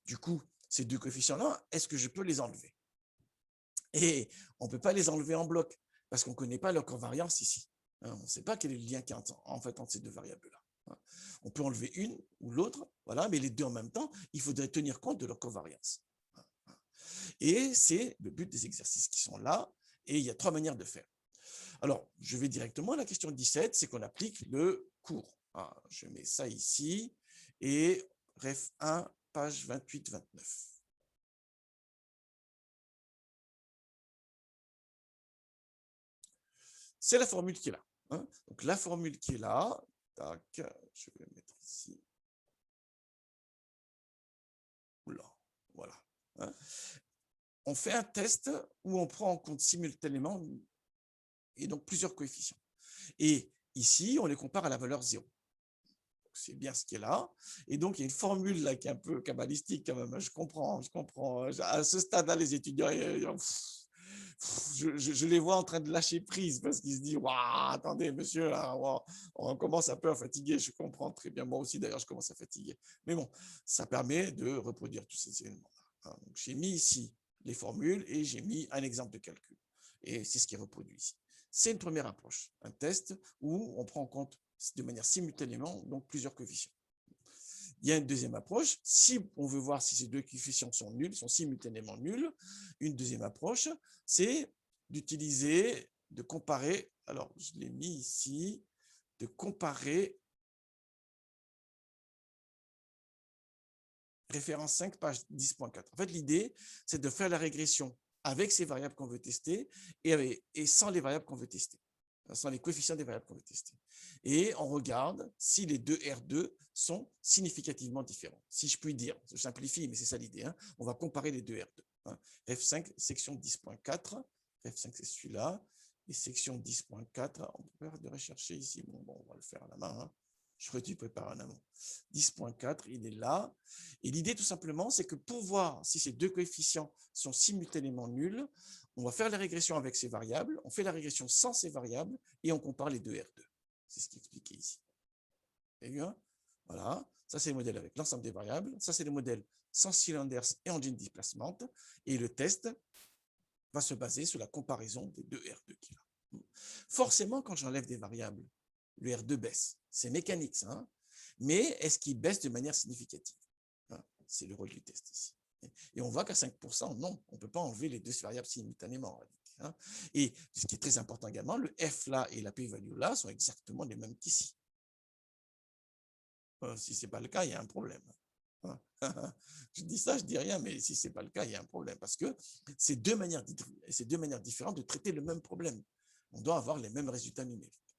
Du coup, ces deux coefficients-là, est-ce que je peux les enlever? Et on ne peut pas les enlever en bloc, parce qu'on ne connaît pas leur covariance ici. On ne sait pas quel est le lien qui est entre ces deux variables-là. On peut enlever une ou l'autre, voilà, mais les deux en même temps, il faudrait tenir compte de leur covariance. Et c'est le but des exercices qui sont là, et il y a trois manières de faire. Alors, je vais directement à la question 17, c'est qu'on applique le cours. Je mets ça ici, et ref 1, page 28-29. c'est la formule qui est là. Hein. Donc, la formule qui est là, tac, je vais mettre ici. Oula, voilà. Hein. On fait un test où on prend en compte simultanément et donc plusieurs coefficients. Et ici, on les compare à la valeur 0. C'est bien ce qui est là. Et donc, il y a une formule là qui est un peu cabalistique quand même. Je comprends. À ce stade-là, les étudiants, je les vois en train de lâcher prise parce qu'ils se disent, waouh, attendez, monsieur, là, wow, on commence un peu à fatiguer. Je comprends très bien. Moi aussi, d'ailleurs, je commence à fatiguer. Mais bon, ça permet de reproduire tous ces éléments. J'ai mis ici les formules et j'ai mis un exemple de calcul. Et c'est ce qui est reproduit ici. C'est une première approche, un test où on prend en compte de manière simultanément donc plusieurs coefficients. Il y a une deuxième approche, si on veut voir si ces deux coefficients sont nuls, sont simultanément nuls, une deuxième approche, c'est d'utiliser, de comparer, alors je l'ai mis ici, de comparer référence 5, page 10.4. En fait, l'idée, c'est de faire la régression avec ces variables qu'on veut tester et sans les variables qu'on veut tester, sans les coefficients des variables qu'on veut tester. Et on regarde si les deux R2 sont significativement différents. Si je puis dire, je simplifie, mais c'est ça l'idée. Hein. On va comparer les deux R2. Hein. F5, section 10.4. F5, c'est celui-là. Et section 10.4, on peut faire de rechercher ici. Bon, on va le faire à la main. Hein. J'aurais dû préparer en amont. 10.4, il est là. Et l'idée, tout simplement, c'est que pour voir si ces deux coefficients sont simultanément nuls, on va faire la régression avec ces variables, on fait la régression sans ces variables et on compare les deux R2. C'est ce qui est expliqué ici. Vous avez vu, hein? Voilà. Ça, c'est le modèle avec l'ensemble des variables. Ça, c'est le modèle sans cylinders et engine displacement. Et le test va se baser sur la comparaison des deux R2 qu'il a. Forcément, quand j'enlève des variables, le R2 baisse. C'est mécanique, ça. Hein? Mais est-ce qu'il baisse de manière significative? C'est le rôle du test ici. Et on voit qu'à 5%, non, on ne peut pas enlever les deux variables simultanément. Hein. Et ce qui est très important également, le F là et la p-value là sont exactement les mêmes qu'ici. Si ce n'est pas le cas, il y a un problème. Je dis ça, je dis rien, mais si ce n'est pas le cas, il y a un problème. Parce que c'est deux manières différentes de traiter le même problème. On doit avoir les mêmes résultats numériques.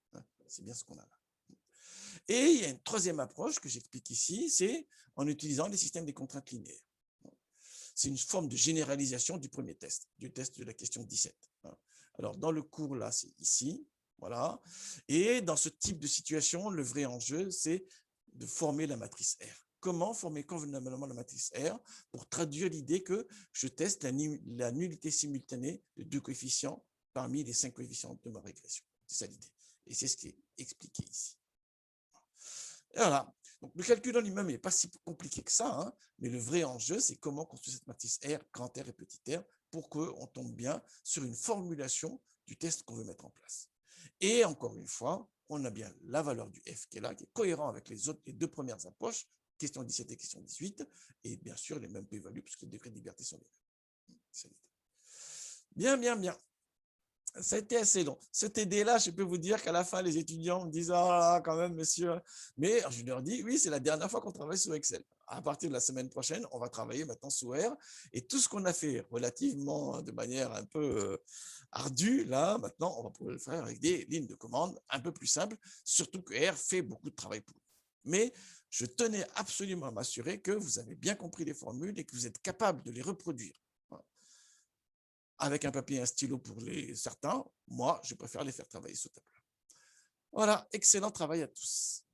C'est bien ce qu'on a là. Et il y a une troisième approche que j'explique ici, c'est en utilisant les systèmes des contraintes linéaires. C'est une forme de généralisation du premier test, du test de la question 17. Alors, dans le cours, là, c'est ici, voilà. Et dans ce type de situation, le vrai enjeu, c'est de former la matrice R. Comment former convenablement la matrice R pour traduire l'idée que je teste la nullité simultanée de deux coefficients parmi les 5 coefficients de ma régression. C'est ça l'idée. Et c'est ce qui est expliqué ici. Et voilà. Donc, le calcul en lui-même n'est pas si compliqué que ça, hein, mais le vrai enjeu, c'est comment construire cette matrice R, grand R et petit r, pour qu'on tombe bien sur une formulation du test qu'on veut mettre en place. Et encore une fois, on a bien la valeur du F qui est là, qui est cohérent avec les deux premières approches, question 17 et question 18, et bien sûr les mêmes p-values, puisque les degrés de liberté sont les mêmes. Bien, bien, bien. Ça a été assez long. Ce TD-là, je peux vous dire qu'à la fin, les étudiants me disent « Ah, quand même, monsieur ». Mais je leur dis « Oui, c'est la dernière fois qu'on travaille sous Excel. À partir de la semaine prochaine, on va travailler maintenant sous R. Et tout ce qu'on a fait relativement de manière un peu ardue, là, maintenant, on va pouvoir le faire avec des lignes de commande un peu plus simples, surtout que R fait beaucoup de travail pour nous. Mais je tenais absolument à m'assurer que vous avez bien compris les formules et que vous êtes capable de les reproduire. Avec un papier et un stylo pour certains, moi, je préfère les faire travailler sous tableau. Voilà, excellent travail à tous.